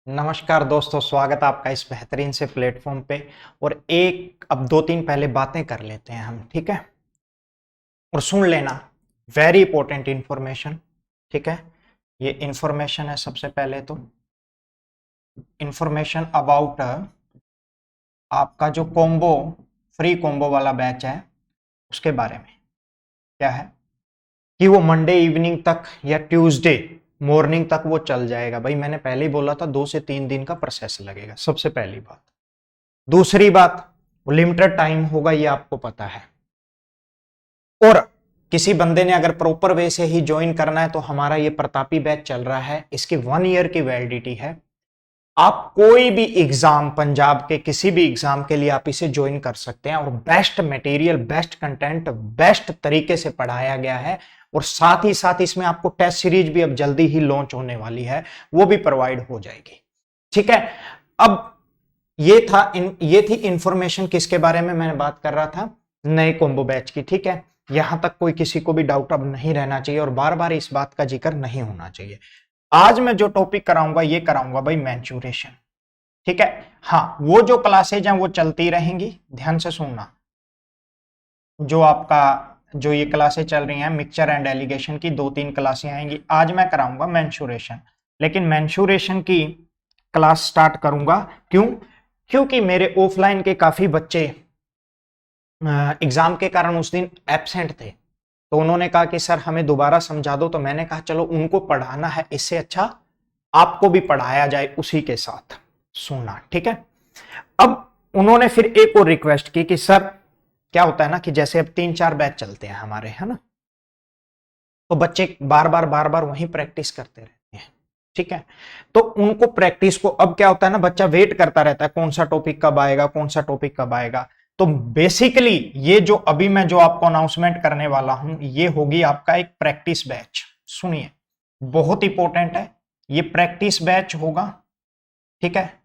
नमस्कार दोस्तों, स्वागत है आपका इस बेहतरीन से प्लेटफॉर्म पे। और अब दो तीन पहले बातें कर लेते हैं हम, ठीक है। और सुन लेना, वेरी इंपॉर्टेंट इंफॉर्मेशन, ठीक है। ये इंफॉर्मेशन है सबसे पहले तो इंफॉर्मेशन अबाउट आपका जो कॉम्बो फ्री कॉम्बो वाला बैच है उसके बारे में। क्या है कि वो मंडे इवनिंग तक या ट्यूसडे मॉर्निंग तक वो चल जाएगा। भाई मैंने पहले ही बोला था 2 से 3 दिन का प्रोसेस लगेगा, सबसे पहली बात। दूसरी बात, लिमिटेड टाइम होगा, ये आपको पता है। और किसी बंदे ने अगर प्रॉपर वे से ही ज्वाइन करना है तो हमारा ये प्रतापी बैच चल रहा है, इसकी 1 ईयर की वैलिडिटी है। आप कोई भी एग्जाम, पंजाब के किसी भी एग्जाम के लिए आप इसे ज्वाइन कर सकते हैं। और best material, best content, best तरीके से पढ़ाया गया है। और साथ ही साथ इसमें आपको टेस्ट सीरीज भी अब जल्दी ही लॉन्च होने वाली है, वो भी प्रोवाइड हो जाएगी, ठीक है। अब ये थी इंफॉर्मेशन किसके बारे में मैंने बात कर रहा था, नए कॉम्बो बैच की, ठीक है। यहां तक कोई किसी को भी डाउट अब नहीं रहना चाहिए और बार बार इस बात का जिक्र नहीं होना चाहिए। आज मैं जो टॉपिक कराऊंगा ये कराऊंगा भाई मेंस्ट्रुएशन, ठीक है। हाँ, वो जो क्लासेज हैं वो चलती रहेंगी, ध्यान से सुनना। जो ये क्लासेज चल रही हैं मिक्सचर एंड एलिगेशन की 2-3 क्लासें आएंगी। आज मैं कराऊंगा मेंस्ट्रुएशन, लेकिन मेंस्ट्रुएशन की क्लास स्टार्ट करूंगा क्यों? क्योंकि मेरे ऑफलाइन के काफी बच्चे एग्जाम के कारण उस दिन एब्सेंट थे, तो उन्होंने कहा कि सर हमें दोबारा समझा दो। तो मैंने कहा चलो उनको पढ़ाना है, इससे अच्छा आपको भी पढ़ाया जाए उसी के साथ। सुनना, ठीक है। अब उन्होंने फिर एक और रिक्वेस्ट की कि सर क्या होता है ना कि जैसे अब 3-4 बैच चलते हैं हमारे, है ना, तो बच्चे बार बार वहीं प्रैक्टिस करते रहते हैं, ठीक है। तो उनको प्रैक्टिस को, अब क्या होता है ना, बच्चा वेट करता रहता है कौन सा टॉपिक कब आएगा, कौन सा टॉपिक कब आएगा। तो बेसिकली ये जो अभी मैं जो आपको अनाउंसमेंट करने वाला हूं ये होगी आपका एक प्रैक्टिस बैच। सुनिए, बहुत इंपॉर्टेंट है, ये प्रैक्टिस बैच होगा, ठीक है।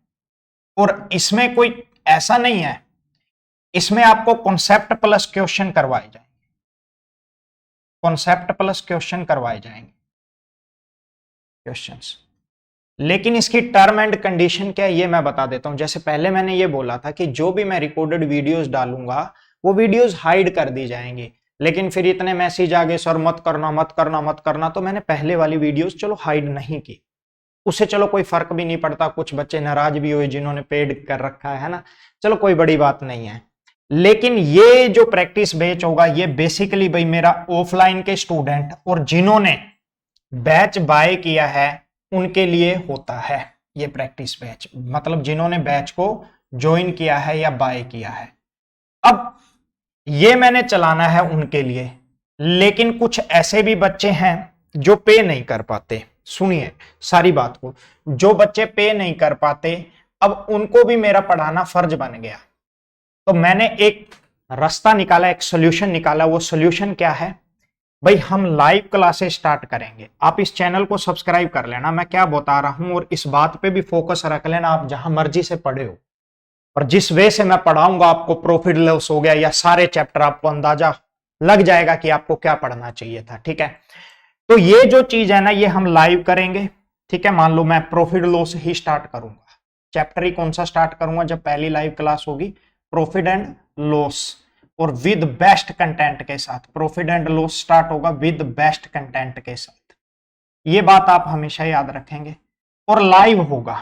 और इसमें कोई ऐसा नहीं है, इसमें आपको कॉन्सेप्ट प्लस क्वेश्चन करवाए जाएंगे, कॉन्सेप्ट प्लस क्वेश्चन करवाए जाएंगे, क्वेश्चंस। लेकिन इसकी टर्म एंड कंडीशन क्या है ये मैं बता देता हूं। जैसे पहले मैंने ये बोला था कि जो भी मैं रिकॉर्डेड वीडियोस डालूंगा वो वीडियोस हाइड कर दी जाएंगी, लेकिन फिर इतने मैसेज आ गए सर मत करना मत करना मत करना, तो मैंने पहले वाली वीडियोस चलो हाइड नहीं की। उससे चलो कोई फर्क भी नहीं पड़ता, कुछ बच्चे नाराज भी हुए जिन्होंने पेड कर रखा है ना, चलो कोई बड़ी बात नहीं है। लेकिन ये जो प्रैक्टिस बैच होगा ये बेसिकली भाई मेरा ऑफलाइन के स्टूडेंट और जिन्होंने बैच बाय किया है उनके लिए होता है। ये प्रैक्टिस बैच मतलब जिन्होंने बैच को ज्वाइन किया है या बाय किया है। अब ये मैंने चलाना है उनके लिए, लेकिन कुछ ऐसे भी बच्चे हैं जो पे नहीं कर पाते। सुनिए सारी बात को, जो बच्चे पे नहीं कर पाते अब उनको भी मेरा पढ़ाना फर्ज बन गया। तो मैंने एक रास्ता निकाला, एक सोल्यूशन निकाला। वो सोल्यूशन क्या है भाई, हम लाइव क्लासेस स्टार्ट करेंगे। आप इस चैनल को सब्सक्राइब कर लेना, मैं क्या बता रहा हूं, और इस बात पे भी फोकस रख लेना, आप जहां मर्जी से पढ़े हो और जिस वे से मैं पढ़ाऊंगा आपको प्रॉफिट लॉस हो गया या सारे चैप्टर आपको अंदाजा लग जाएगा कि आपको क्या पढ़ना चाहिए था, ठीक है। तो ये जो चीज है ना ये हम लाइव करेंगे, ठीक है। मान लो मैं प्रॉफिट लॉस ही स्टार्ट करूंगा, चैप्टर ही कौन सा स्टार्ट करूंगा जब पहली लाइव क्लास होगी, प्रॉफिट एंड लॉस, और विद बेस्ट कंटेंट के साथ। प्रॉफिट एंड लॉस स्टार्ट होगा विद बेस्ट कंटेंट के साथ, ये बात आप हमेशा याद रखेंगे। और लाइव होगा,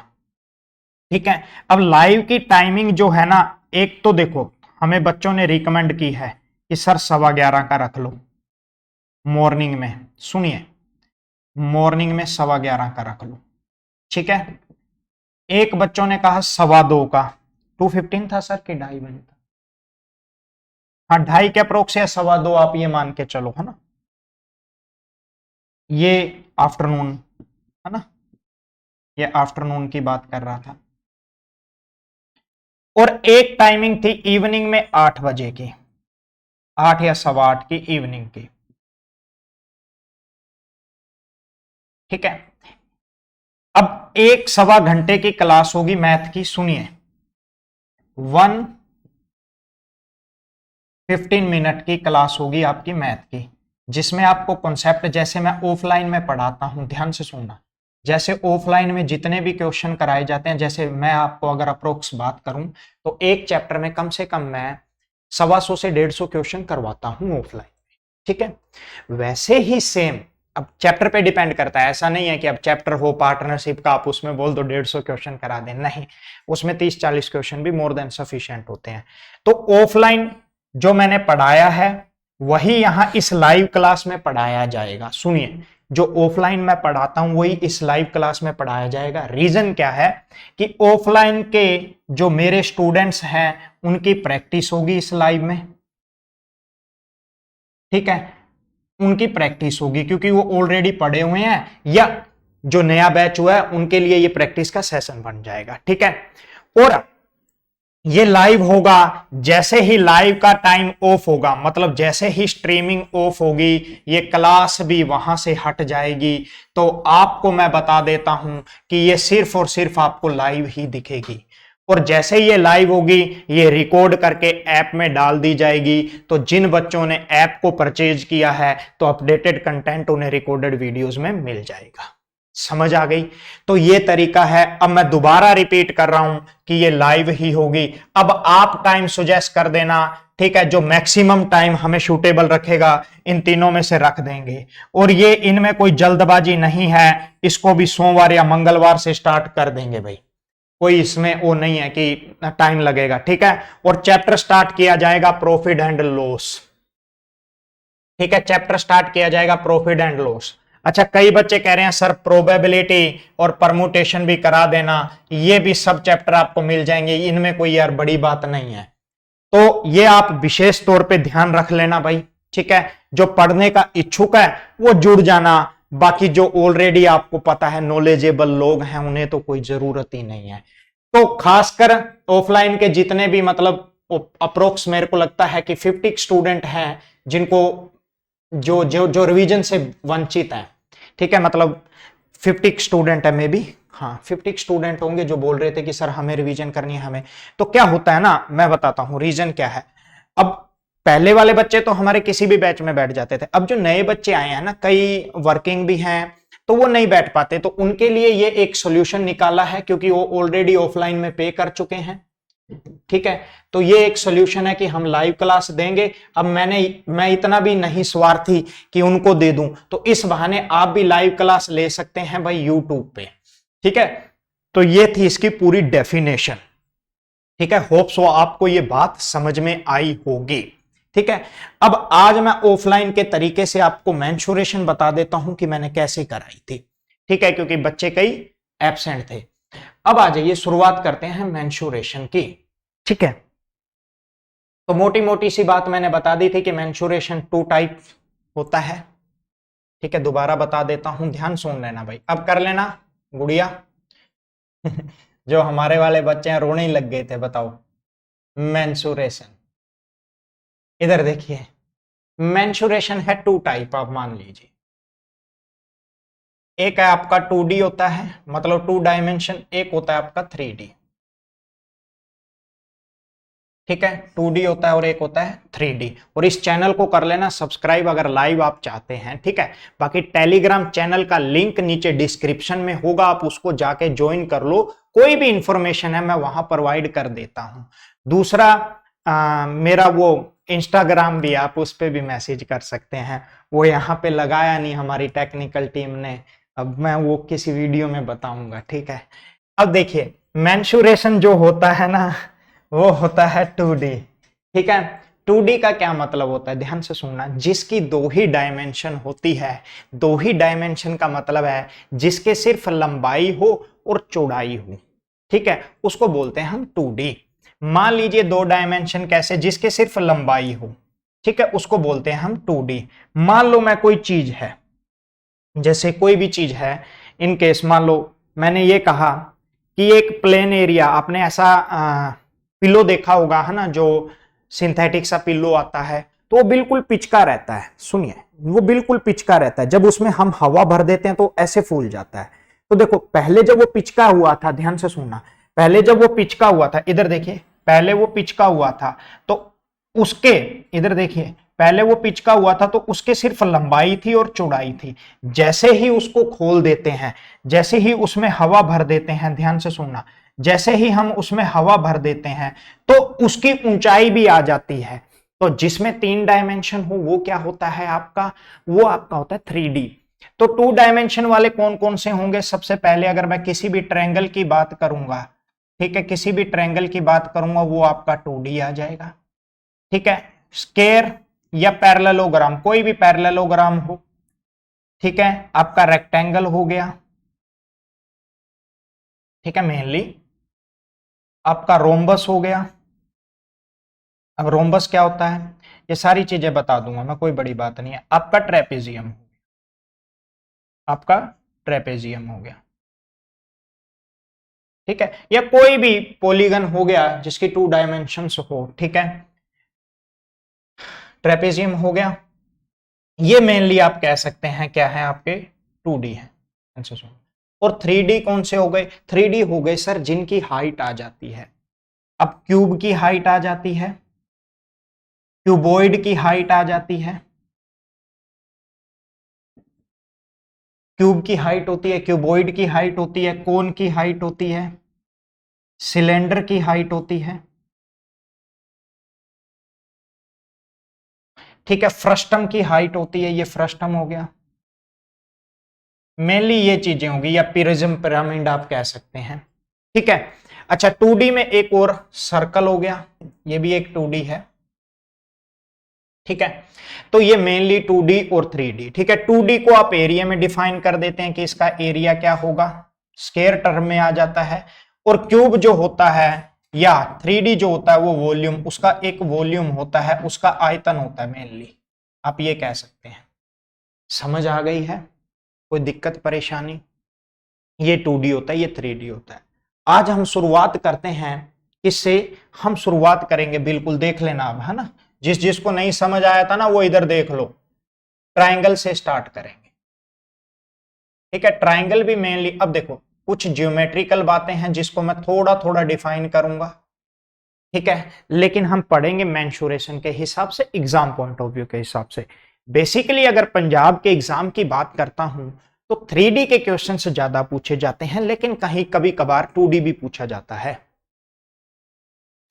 ठीक है। अब लाइव की टाइमिंग जो है ना, एक तो देखो हमें बच्चों ने रिकमेंड की है कि सर 11:15 का रख लो मॉर्निंग में। सुनिए, मॉर्निंग में 11:15 का रख लो, ठीक है। एक बच्चों ने कहा 2:15 का, 2:15 था सर कि 2:30 था, हाँ 2:30 के अप्रोक्स या 2:15 आप ये मान के चलो, है ना। ये आफ्टरनून, है ना, ये आफ्टरनून की बात कर रहा था। और एक टाइमिंग थी इवनिंग में 8 बजे की, 8 या 8:15 की इवनिंग की, ठीक है। अब एक 1.25 घंटे की क्लास होगी मैथ की। सुनिए, 1:15 की क्लास होगी आपकी मैथ की, जिसमें आपको कॉन्सेप्ट जैसे मैं ऑफलाइन में पढ़ाता हूं, ध्यान से सुनना, जैसे ऑफलाइन में जितने भी क्वेश्चन कराए जाते हैं, जैसे मैं आपको अगर अप्रोक्स बात करूं तो एक चैप्टर में कम से कम मैं 125 से 150 क्वेश्चन करवाता हूं ऑफलाइन में, ठीक है। वैसे ही सेम अब चैप्टर पे डिपेंड करता है, ऐसा नहीं है कि अब चैप्टर हो पार्टनरशिप का आप उसमें बोल दो 150 क्वेश्चन करा दें, नहीं, उसमें 30-40 क्वेश्चन भी मोर देन सफिशिएंट होते हैं। तो ऑफलाइन जो मैंने पढ़ाया है वही यहां इस लाइव क्लास में पढ़ाया जाएगा। सुनिए, जो ऑफलाइन में पढ़ाता हूं वही इस लाइव क्लास में पढ़ाया जाएगा। रीजन क्या है कि ऑफलाइन के जो मेरे स्टूडेंट्स हैं उनकी प्रैक्टिस होगी इस लाइव में, ठीक है, उनकी प्रैक्टिस होगी क्योंकि वो ऑलरेडी पढ़े हुए हैं, या जो नया बैच हुआ है उनके लिए ये प्रैक्टिस का सेशन बन जाएगा, ठीक है। और ये लाइव होगा, जैसे ही लाइव का टाइम ऑफ होगा, मतलब जैसे ही स्ट्रीमिंग ऑफ होगी ये क्लास भी वहां से हट जाएगी, तो आपको मैं बता देता हूं कि ये सिर्फ और सिर्फ आपको लाइव ही दिखेगी। और जैसे ही ये लाइव होगी ये रिकॉर्ड करके ऐप में डाल दी जाएगी, तो जिन बच्चों ने ऐप को परचेज किया है तो अपडेटेड कंटेंट उन्हें रिकॉर्डेड वीडियोस में मिल जाएगा। समझ आ गई? तो ये तरीका है। अब मैं दोबारा रिपीट कर रहा हूं कि ये लाइव ही होगी। अब आप टाइम सुजेस्ट कर देना, ठीक है, जो मैक्सिमम टाइम हमें सूटेबल रखेगा इन तीनों में से रख देंगे। और ये इनमें कोई जल्दबाजी नहीं है, इसको भी सोमवार या मंगलवार से स्टार्ट कर देंगे भाई, कोई इसमें वो नहीं है कि टाइम लगेगा, ठीक है। और चैप्टर स्टार्ट किया जाएगा प्रॉफिट एंड लॉस, ठीक है, चैप्टर स्टार्ट किया जाएगा प्रॉफिट एंड लॉस। अच्छा, कई बच्चे कह रहे हैं सर प्रोबेबिलिटी और परमुटेशन भी करा देना, ये भी सब चैप्टर आपको मिल जाएंगे, इनमें कोई यार बड़ी बात नहीं है। तो ये आप विशेष तौर पे ध्यान रख लेना भाई, ठीक है। जो पढ़ने का इच्छुक है वो जुड़ जाना, बाकी जो ऑलरेडी आपको पता है नॉलेजेबल लोग हैं उन्हें तो कोई जरूरत ही नहीं है। तो खासकर ऑफलाइन के जितने भी मतलब अप्रोक्स मेरे को लगता है कि 50 स्टूडेंट हैं जिनको जो जो जो रिवीजन से वंचित है, ठीक है, मतलब 50 स्टूडेंट है मे बी, हाँ 50 स्टूडेंट होंगे जो बोल रहे थे कि सर हमें रिवीजन करनी है हमें। तो क्या होता है ना, मैं बताता हूं रीजन क्या है। अब पहले वाले बच्चे तो हमारे किसी भी बैच में बैठ जाते थे, अब जो नए बच्चे आए हैं ना, कई वर्किंग भी हैं तो वो नहीं बैठ पाते, तो उनके लिए ये एक सोल्यूशन निकाला है क्योंकि वो ऑलरेडी ऑफलाइन में पे कर चुके हैं, ठीक है। तो ये एक सोल्यूशन है कि हम लाइव क्लास देंगे। अब मैं इतना भी नहीं स्वार्थी कि उनको दे दूं, तो इस बहाने आप भी लाइव क्लास ले सकते हैं भाई यूट्यूब पे, ठीक है। तो ये थी इसकी पूरी डेफिनेशन, ठीक है। होप सो आपको ये बात समझ में आई होगी, ठीक है। अब आज मैं ऑफलाइन के तरीके से आपको मेंशुरेशन बता देता हूं कि मैंने कैसे कराई थी, ठीक है, क्योंकि बच्चे कई एब्सेंट थे। अब आ जाइए शुरुआत करते हैं मेंशुरेशन की, ठीक है। तो मोटी मोटी सी बात मैंने बता दी थी कि मेंशुरेशन 2 टाइप होता है, ठीक है। दोबारा बता देता हूं, ध्यान सुन लेना भाई, अब कर लेना गुड़िया। जो हमारे वाले बच्चे हैं रोने ही लग गए थे, बताओ मेंशुरेशन, इधर देखिए, मेंशुरेशन है 2 टाइप, आप मान लीजिए। एक है आपका 2D होता है, मतलब 2 डायमेंशन, एक होता है आपका 3D, ठीक है। 2D होता है और एक होता है 3D। और इस चैनल को कर लेना सब्सक्राइब अगर लाइव आप चाहते हैं, ठीक है। बाकी टेलीग्राम चैनल का लिंक नीचे डिस्क्रिप्शन में होगा, आप उसको जाके ज्वाइन कर लो, कोई भी इंफॉर्मेशन है मैं वहां प्रोवाइड कर देता हूं। दूसरा मेरा वो इंस्टाग्राम भी, आप उस पर भी मैसेज कर सकते हैं, वो यहाँ पे लगाया नहीं हमारी टेक्निकल टीम ने, अब मैं वो किसी वीडियो में बताऊंगा, ठीक है। अब देखिए मेंशुरेशन जो होता है ना वो होता है 2D, ठीक है। 2D का क्या मतलब होता है, ध्यान से सुनना, जिसकी 2 ही डायमेंशन होती है। 2 ही डायमेंशन का मतलब है जिसके सिर्फ लंबाई हो और चौड़ाई हो, ठीक है, उसको बोलते हैं हम 2D। मान लीजिए 2 डायमेंशन कैसे, जिसके सिर्फ लंबाई हो, ठीक है, उसको बोलते हैं हम 2D। मान लो मैं कोई चीज है, जैसे कोई भी चीज है, इन केस मान लो मैंने ये कहा कि एक प्लेन एरिया, आपने ऐसा पिलो देखा होगा है ना, जो सिंथेटिक सा पिलो आता है, तो वो बिल्कुल पिचका रहता है, सुनिए वो बिल्कुल पिचका रहता है, जब उसमें हम हवा भर देते हैं तो ऐसे फूल जाता है। तो देखो पहले जब वो पिचका हुआ था, ध्यान से सुनना, पहले जब वो पिचका हुआ था, इधर देखिए, पहले वो पिचका हुआ था, तो उसके, इधर देखिए, पहले वो पिच का हुआ था तो उसके सिर्फ लंबाई थी और चौड़ाई थी। जैसे ही उसको खोल देते हैं, जैसे ही उसमें हवा भर देते हैं, ध्यान से सुनना, जैसे ही हम उसमें हवा भर देते हैं तो उसकी ऊंचाई भी आ जाती है। तो जिसमें 3 डायमेंशन हो वो क्या होता है आपका, वो आपका होता है 3D। तो 2 डायमेंशन वाले कौन कौन से होंगे, सबसे पहले अगर मैं किसी भी ट्रायंगल की बात करूंगा, ठीक है, किसी भी ट्रायंगल की बात करूंगा वो आपका 2D आ जाएगा। ठीक है, स्क्वायर या पैरेललोग्राम, कोई भी पैरेललोग्राम हो, ठीक है, आपका रेक्टेंगल हो गया, ठीक है, मेनली आपका रोम्बस हो गया। अब रोम्बस क्या होता है ये सारी चीजें बता दूंगा मैं, कोई बड़ी बात नहीं है। आपका ट्रेपेजियम, आपका ट्रेपेजियम हो गया, ठीक है, या कोई भी पॉलीगन हो गया जिसकी 2 डायमेंशंस हो, ठीक है, ट्रेपेजियम हो गया। ये मेनली आप कह सकते हैं क्या है आपके 2D है। और 3D कौन से हो गए, 3D हो गए सर जिनकी हाइट आ जाती है। अब क्यूब की हाइट आ जाती है, क्यूबॉइड की हाइट आ जाती है, क्यूब की हाइट होती है, क्यूबॉइड की हाइट होती है, कोन की हाइट होती है, सिलेंडर की हाइट होती है, ठीक है, फ्रस्टम की हाइट होती है, ये फ्रस्टम हो गया। मेनली ये चीजें होगी, या प्रिज्म पिरामिड आप कह सकते हैं, ठीक है। अच्छा 2D में एक और सर्कल हो गया, ये भी एक 2D है, ठीक है। तो ये मेनली 2D और 3D, ठीक है। 2D को आप एरिया में डिफाइन कर देते हैं कि इसका एरिया क्या होगा, स्क्वायर टर्म में आ जाता है। और क्यूब जो होता है या 3D जो होता है वो वॉल्यूम, उसका एक वॉल्यूम होता है, उसका आयतन होता है मेनली, आप ये कह सकते हैं। समझ आ गई है, कोई दिक्कत परेशानी? ये 2D होता है, ये 3D होता है। आज हम शुरुआत करते हैं इससे, हम शुरुआत करेंगे, बिल्कुल देख लेना अब, है ना। जिस जिसको नहीं समझ आया था ना वो इधर देख लो, ट्रायंगल से स्टार्ट करेंगे, ठीक है। ट्रायंगल भी मेनली, अब देखो कुछ ज्योमेट्रिकल बातें हैं जिसको मैं थोड़ा थोड़ा डिफाइन करूंगा, ठीक है, लेकिन हम पढ़ेंगे मेंसुरेशन के हिसाब से, एग्जाम पॉइंट ऑफ व्यू के हिसाब से। बेसिकली अगर पंजाब के एग्जाम की बात करता हूं तो 3D के क्वेश्चन से ज्यादा पूछे जाते हैं, लेकिन कहीं कभी कभार 2D भी पूछा जाता है।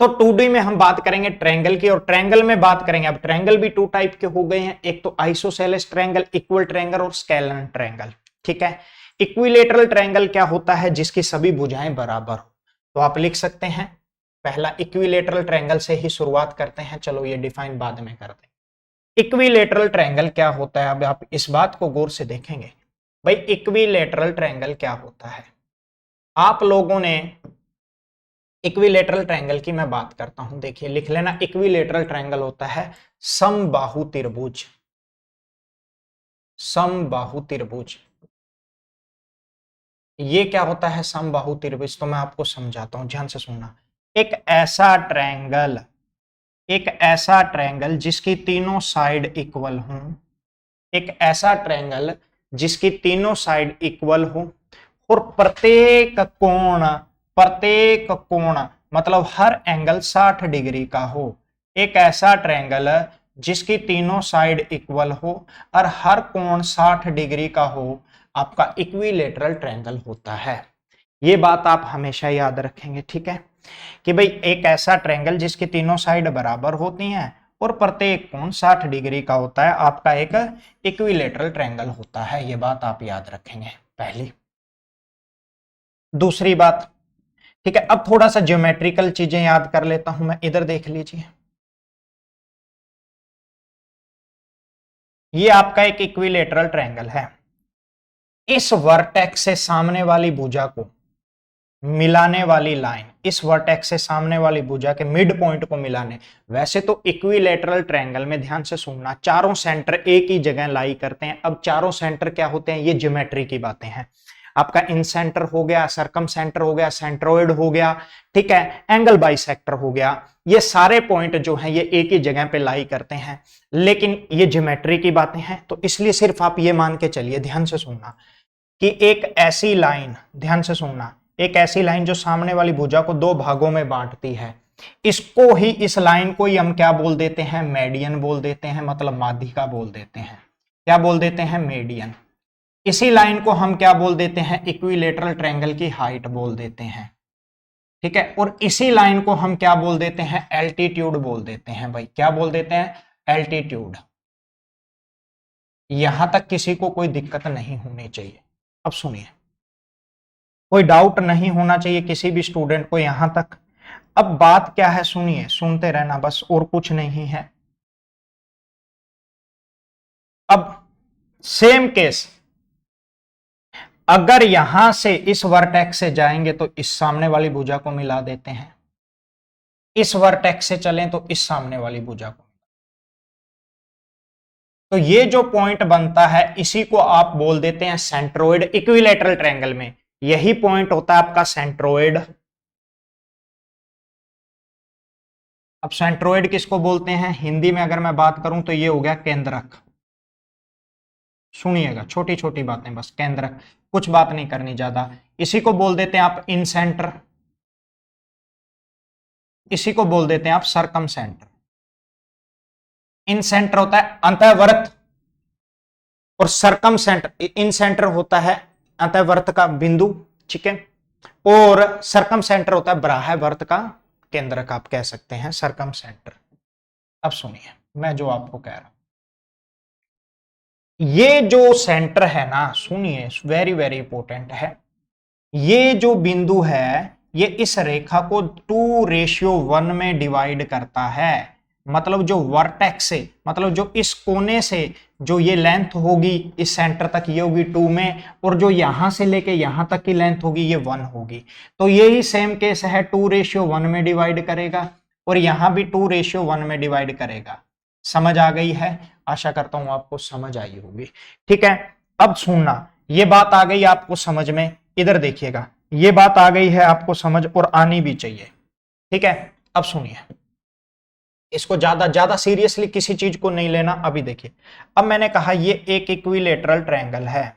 तो 2D में हम बात करेंगे ट्रायंगल की, और ट्रायंगल में बात करेंगे, अब ट्रायंगल भी 2 टाइप के हो गए हैं, एक तो आइसोसेलेस ट्रायंगल, इक्वल ट्रायंगल और स्केलर ट्रायंगल, ठीक है। इक्विलेटरल ट्रायंगल क्या होता है, जिसकी सभी भुजाएं बराबर हो। तो आप लिख सकते हैं, पहला इक्विलेटरल ट्रायंगल से ही शुरुआत करते हैं, चलो ये डिफाइन बाद में करते हैं। इक्विलेटरल ट्रायंगल क्या होता है, अब आप इस बात को गौर से देखेंगे भाई, इक्विलेटरल ट्रायंगल क्या होता है। आप लोगों ने इक्विलेटरल ट्रायंगल की मैं बात करता हूं, देखिए लिख लेना, इक्विलेटरल ट्रायंगल होता है समबाहु त्रिभुज, समबाहु त्रिभुज। ये क्या होता है समबाहु त्रिभुज, तो मैं आपको समझाता हूं, ध्यान से सुनना। एक ऐसा ट्रायंगल, एक ऐसा ट्रायंगल जिसकी तीनों साइड इक्वल हो, एक ऐसा ट्रायंगल जिसकी तीनों साइड इक्वल हो, और प्रत्येक कोण, प्रत्येक कोण मतलब हर एंगल 60 डिग्री का हो। एक ऐसा ट्रायंगल जिसकी तीनों साइड इक्वल हो और हर कोण 60 डिग्री का हो, आपका इक्विलेटरल ट्रायंगल होता है। ये बात आप हमेशा याद रखेंगे, ठीक है, कि भाई एक ऐसा ट्रायंगल जिसकी तीनों साइड बराबर होती हैं और प्रत्येक कोण 60 डिग्री का होता है, आपका एक इक्विलेटरल ट्रायंगल होता है। ये बात आप याद रखेंगे पहली। दूसरी बात, ठीक है, अब थोड़ा सा ज्योमेट्रिकल चीजें याद कर लेता हूं मैं, इधर देख लीजिए। ये आपका एक इक्विलेटरल ट्रायंगल है, इस वर्टेक्स से सामने वाली भुजा को मिलाने वाली लाइन, इस वर्टेक्स से सामने वाली भुजा के मिड पॉइंट को मिलाने, वैसे तो इक्विलेटरल ट्रायंगल में ध्यान से सुनना, चारों सेंटर एक ही जगह लाई करते हैं। अब चारों सेंटर क्या होते हैं, ये ज्योमेट्री की बातें हैं। आपका इन सेंटर हो गया, सरकम सेंटर हो गया, सेंट्रोइड हो गया, ठीक है, एंगल बाइसेक्टर हो गया, ये सारे पॉइंट जो हैं ये एक ही जगह पे लाई करते हैं, लेकिन ये ज्योमेट्री की बातें हैं, तो इसलिए सिर्फ आप ये मान के चलिए, ध्यान से सुनना, कि एक ऐसी लाइन, ध्यान से सुनना, एक ऐसी लाइन जो सामने वाली भुजा को 2 भागों में बांटती है, इसको ही, इस लाइन को ही हम क्या बोल देते हैं, मेडियन बोल देते हैं, मतलब माध्यिका बोल देते हैं। क्या बोल देते हैं, मेडियन। इसी लाइन को हम क्या बोल देते हैं, इक्विलेटरल ट्रायंगल की हाइट बोल देते हैं। ठीक है, और इसी लाइन को हम क्या बोल देते हैं, एल्टीट्यूड बोल देते हैं भाई। क्या बोल देते हैं, एल्टीट्यूड। यहां तक किसी को कोई दिक्कत नहीं होनी चाहिए। अब सुनिए, कोई डाउट नहीं होना चाहिए किसी भी स्टूडेंट को यहां तक। अब बात क्या है, सुनिए, सुनते रहना बस, और कुछ नहीं है। अब सेम केस, अगर यहां से इस वर्टेक्स से जाएंगे तो इस सामने वाली भुजा को मिला देते हैं, इस वर्टेक्स से चलें तो इस सामने वाली भुजा को। तो ये जो पॉइंट बनता है इसी को आप बोल देते हैं सेंट्रोइड। इक्विलेटरल ट्रायंगल में यही पॉइंट होता है आपका सेंट्रोइड। अब सेंट्रोइड किसको बोलते हैं, हिंदी में अगर मैं बात करूं तो ये हो गया केंद्रक। सुनिएगा, छोटी छोटी बातें बस, केंद्रक, कुछ बात नहीं करनी ज्यादा। इसी को बोल देते हैं आप इन सेंटर, इसी को बोल देते हैं आप सरकम सेंटर। इन सेंटर होता है अंतःवर्त, और सरकम सेंटर, इन सेंटर होता है अंतःवर्त का बिंदु। ठीक है, और सरकम सेंटर होता है बाह्यवर्त का केंद्रक, आप कह सकते हैं सरकम सेंटर। अब सुनिए मैं जो आपको कह रहा हूं, ये जो सेंटर है ना, सुनिए, वेरी वेरी इंपॉर्टेंट है। ये जो बिंदु है ये इस रेखा को 2:1 में डिवाइड करता है। मतलब जो वर्टेक्स से, मतलब जो इस कोने से जो ये लेंथ होगी इस सेंटर तक, ये होगी 2 में, और जो यहां से लेके यहां तक की लेंथ होगी ये 1 होगी। तो यही सेम केस है, 2:1 में डिवाइड करेगा, और यहां भी 2:1 में डिवाइड करेगा। समझ आ गई है, आशा करता हूं आपको समझ आई होगी। ठीक है, अब सुनना, ये बात आ गई आपको समझ में, इधर देखिएगा, ये बात आ गई है आपको समझ, और आनी भी चाहिए। ठीक है, अब सुनिए, इसको ज्यादा सीरियसली किसी चीज को नहीं लेना। अभी देखिए, अब मैंने कहा ये एक इक्विलेटरल ट्रायंगल है,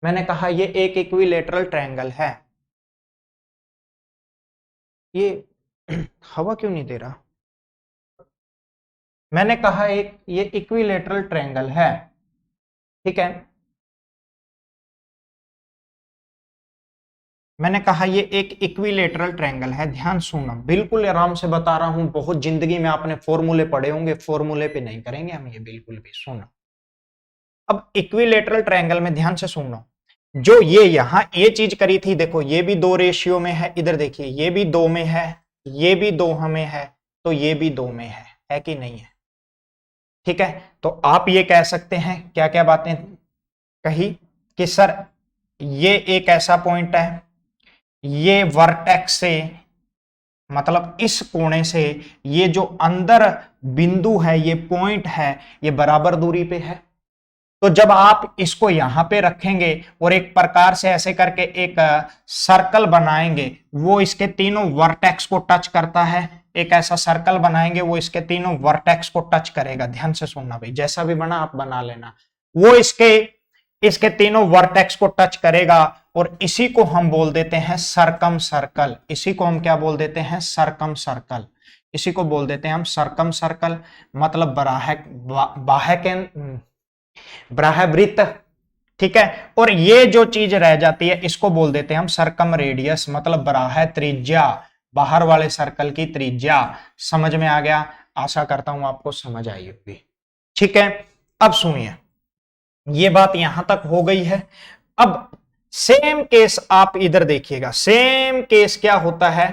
मैंने कहा ये एक इक्विलेटरल ट्रायंगल है। ये हवा क्यों नहीं दे रहा, मैंने कहा एक ये इक्विलेटरल ट्रायंगल है। ठीक है, मैंने कहा ये एक इक्विलेटरल ट्रायंगल है। ध्यान सुनना, बिल्कुल आराम से बता रहा हूं, बहुत जिंदगी में आपने फॉर्मूले पढ़े होंगे, फॉर्मूले पे नहीं करेंगे हम ये, बिल्कुल भी। सुनना, अब इक्विलेटरल ट्रायंगल में ध्यान से सुनना, जो ये यहां ये चीज करी थी, देखो ये भी 2 रेशियो में है, इधर देखिए ये भी 2 में है, ये भी 2 में है, तो ये भी 2 में है कि नहीं है। ठीक है, तो आप ये कह सकते हैं, क्या क्या बातें कही, कि सर ये एक ऐसा पॉइंट है, ये वर्टेक्स से, मतलब इस कोने से ये जो अंदर बिंदु है, ये पॉइंट है, ये बराबर दूरी पे है। तो जब आप इसको यहां पे रखेंगे और एक प्रकार से ऐसे करके एक सर्कल बनाएंगे, वो इसके तीनों वर्टेक्स को टच करता है। एक ऐसा सर्कल बनाएंगे, वो इसके तीनों वर्टेक्स को टच करेगा। ध्यान से सुनना भाई, जैसा भी बना आप बना लेना। वो इसके तीनों वर्टेक्स को टच करेगा, और इसी को हम बोल देते हैं सरकम सर्कल। इसी को हम क्या बोल देते हैं, सरकम सर्कल। इसी को बोल देते हैं हम सरकम सर्कल, मतलब बाह्यवृत्त। ठीक है, और ये जो चीज रह जाती है इसको बोल देते हैं हम सरकम रेडियस, मतलब बाह्य त्रिज्या, बाहर वाले सर्कल की त्रिज्या। समझ में आ गया, आशा करता हूं आपको समझ आई होगी। ठीक है, अब सुनिए, ये बात यहां तक हो गई है। अब सेम केस आप इधर देखिएगा, सेम केस क्या होता है,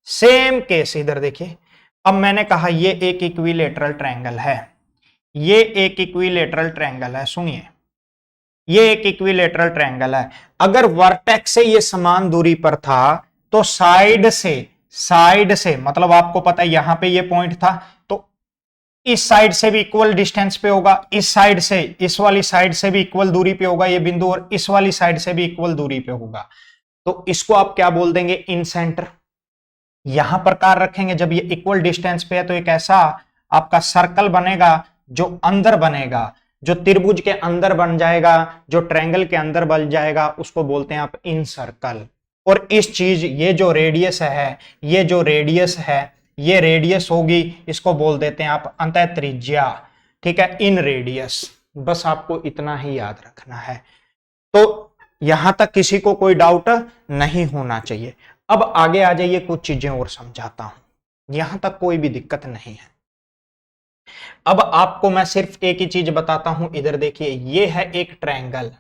सेम केस इधर देखिए। अब मैंने कहा ये एक इक्विलेटरल ट्रायंगल है, ये एक इक्विलेटरल ट्रायंगल है। सुनिए, ये एक इक्विलेटरल ट्रायंगल है। अगर वर्टेक्स से ये समान दूरी पर था, तो साइड से मतलब आपको पता है यहां पे ये पॉइंट था, तो इस साइड से भी इक्वल डिस्टेंस पे होगा, इस साइड से, इस वाली साइड से भी इक्वल दूरी पे होगा ये बिंदु, और इस वाली साइड से भी इक्वल दूरी पे होगा। तो इसको आप क्या बोल देंगे, इन सेंटर। यहां प्रकार रखेंगे, जब ये इक्वल डिस्टेंस पे है तो एक ऐसा आपका सर्कल बनेगा जो अंदर बनेगा, जो त्रिभुज के अंदर बन जाएगा, जो ट्रायंगल के अंदर बन जाएगा, उसको बोलते हैं आप इन सर्कल। और इस चीज, ये जो रेडियस है, ये जो रेडियस है, ये रेडियस होगी, इसको बोल देते हैं आप अंतः त्रिज्या, ठीक है, इन रेडियस। बस आपको इतना ही याद रखना है। तो यहां तक किसी को कोई डाउट नहीं होना चाहिए। अब आगे आ जाइए, कुछ चीजें और समझाता हूं, यहां तक कोई भी दिक्कत नहीं है। अब आपको मैं सिर्फ एक ही चीज बताता हूं, इधर देखिए, ये है एक ट्रायंगल,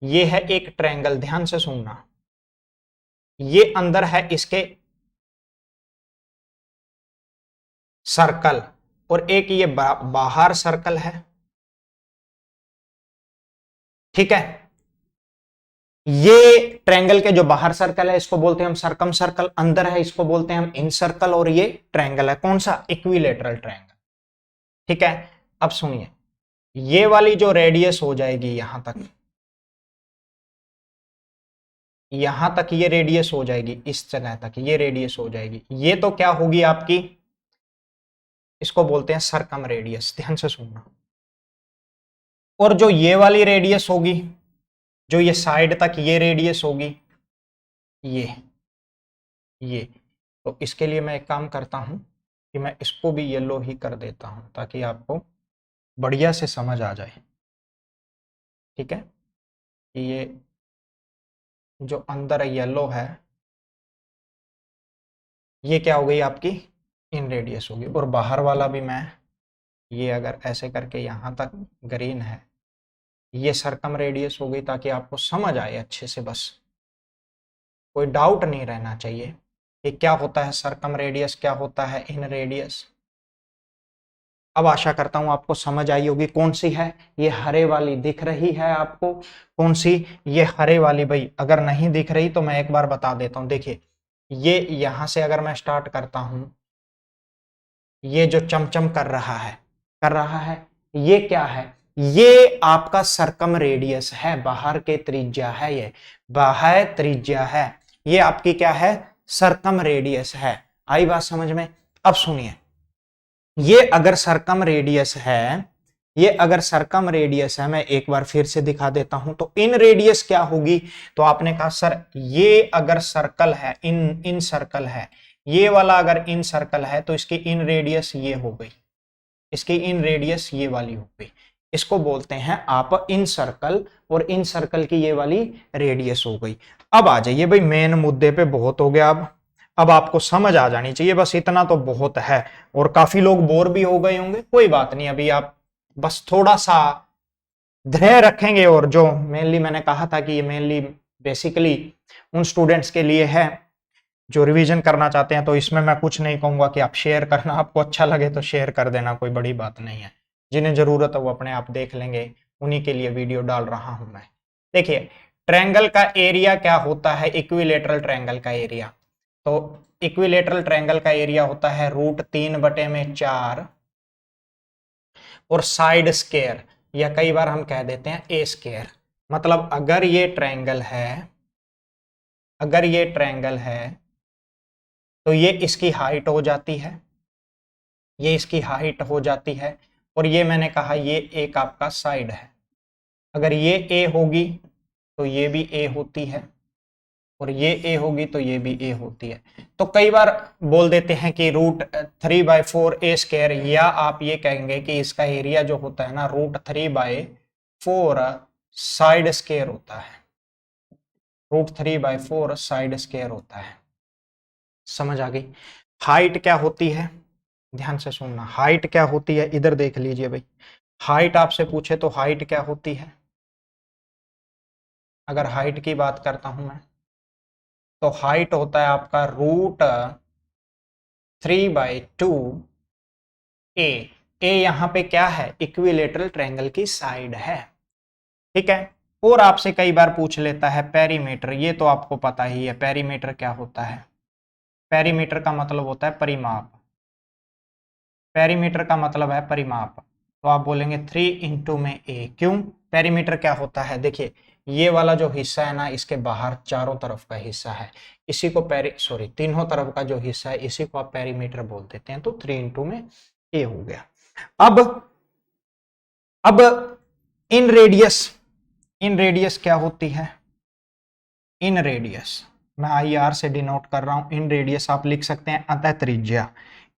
ये है एक ट्रायंगल, ध्यान से सुनना। ये अंदर है इसके सर्कल, और एक ये बाहर सर्कल है, ठीक है। ये ट्रायंगल के जो बाहर सर्कल है इसको बोलते हैं हम सरकम सर्कल, अंदर है इसको बोलते हैं हम इन सर्कल, और ये ट्रायंगल है कौन सा, इक्विलेटरल ट्रायंगल, ठीक है। अब सुनिए, ये वाली जो रेडियस हो जाएगी यहां तक ये रेडियस हो जाएगी, इस जगह तक ये रेडियस हो जाएगी, ये तो क्या होगी आपकी, इसको बोलते हैं सरकम रेडियस, ध्यान से सुनना। और जो ये वाली रेडियस होगी, जो ये साइड तक ये रेडियस होगी, ये तो इसके लिए मैं एक काम करता हूं कि मैं इसको भी येलो ही कर देता हूं ताकि आपको बढ़िया से समझ आ जाए, ठीक है। ये जो अंदर येलो है, ये क्या हो गई आपकी इन रेडियस होगी, और बाहर वाला भी मैं ये अगर ऐसे करके यहां तक ग्रीन है, ये सरकम रेडियस हो गई, ताकि आपको समझ आए अच्छे से, बस कोई डाउट नहीं रहना चाहिए कि क्या होता है सरकम रेडियस, क्या होता है इन रेडियस। अब आशा करता हूं आपको समझ आई होगी। कौन सी है, ये हरे वाली दिख रही है आपको, कौन सी, ये हरे वाली। भाई अगर नहीं दिख रही तो मैं एक बार बता देता हूं, देखिए ये यहां से अगर मैं स्टार्ट करता हूं, ये जो चमचम कर रहा है, ये क्या है, ये आपका सरकम रेडियस है, बाहर के त्रिज्या है, ये बाहर त्रिज्या है, ये आपकी क्या है, सरकम रेडियस है। आई बात समझ में। अब सुनिए, ये अगर सरकम रेडियस है, ये अगर सरकम रेडियस है, मैं एक बार फिर से दिखा देता हूं, तो इन रेडियस क्या होगी, तो आपने कहा सर ये अगर सर्कल है, इन सर्कल है, ये वाला अगर इन सर्कल है, तो इसकी इन रेडियस ये हो गई, इसकी इन रेडियस ये वाली हो गई, इसको बोलते हैं आप इन सर्कल, और इन सर्कल की ये वाली रेडियस हो गई। अब आ जाइए भाई मेन मुद्दे पे, बहुत हो गया अब आपको समझ आ जानी चाहिए, बस इतना तो बहुत है, और काफी लोग बोर भी हो गए होंगे, कोई बात नहीं, अभी आप बस थोड़ा सा धैर्य रखेंगे। और जो मेनली मैंने कहा था कि ये मेनली बेसिकली उन स्टूडेंट्स के लिए है जो रिवीजन करना चाहते हैं, तो इसमें मैं कुछ नहीं कहूंगा कि आप शेयर करना, आपको अच्छा लगे तो शेयर कर देना, कोई बड़ी बात नहीं है। जिन्हें जरूरत है वो अपने आप देख लेंगे, उन्हीं के लिए वीडियो डाल रहा हूं मैं। देखिए ट्रायंगल का एरिया क्या होता है, इक्विलेटरल ट्रायंगल का एरिया, तो इक्विलेटरल ट्रायंगल का एरिया होता है √3/4 और साइड स्क्वायर, या कई बार हम कह देते हैं ए स्क्वायर। मतलब अगर ये ट्रायंगल है, अगर ये ट्रायंगल है, तो ये इसकी हाइट हो जाती है, ये इसकी हाइट हो जाती है, और ये मैंने कहा ये एक आपका साइड है। अगर ये ए होगी तो ये भी ए होती है, और ये ए होगी तो ये भी ए होती है। तो कई बार बोल देते हैं कि √3/4 ए स्क्वायर, या आप ये कहेंगे कि इसका एरिया जो होता है ना √3/4 साइड स्क्वायर होता है, √3/4 साइड स्क्वायर होता है। समझ आ गई। हाइट क्या होती है, ध्यान से सुनना, हाइट क्या होती है, इधर देख लीजिए भाई, हाइट आपसे पूछे तो हाइट क्या होती है, अगर हाइट की बात करता हूं मैं, तो हाइट होता है आपका √3/2 ए। ए यहां पे क्या है, इक्विलेटरल ट्रायंगल की साइड है, ठीक है। और आपसे कई बार पूछ लेता है पेरीमीटर, ये तो आपको पता ही है पेरीमीटर क्या होता है। पेरीमीटर का मतलब होता है परिमाप, पेरीमीटर का मतलब है परिमाप। तो आप बोलेंगे 3 में ए, क्यों, पेरीमीटर क्या होता है, देखिए ये वाला जो हिस्सा है ना, इसके बाहर चारों तरफ का हिस्सा है, इसी को तीनों तरफ का जो हिस्सा है, इसी को आप पेरीमीटर बोल देते हैं। तो 3 में ए हो गया। अब इन रेडियस क्या होती है, इन रेडियस मैं आई आर से डिनोट कर रहा हूं, इन रेडियस आप लिख सकते हैं अंतः त्रिज्या,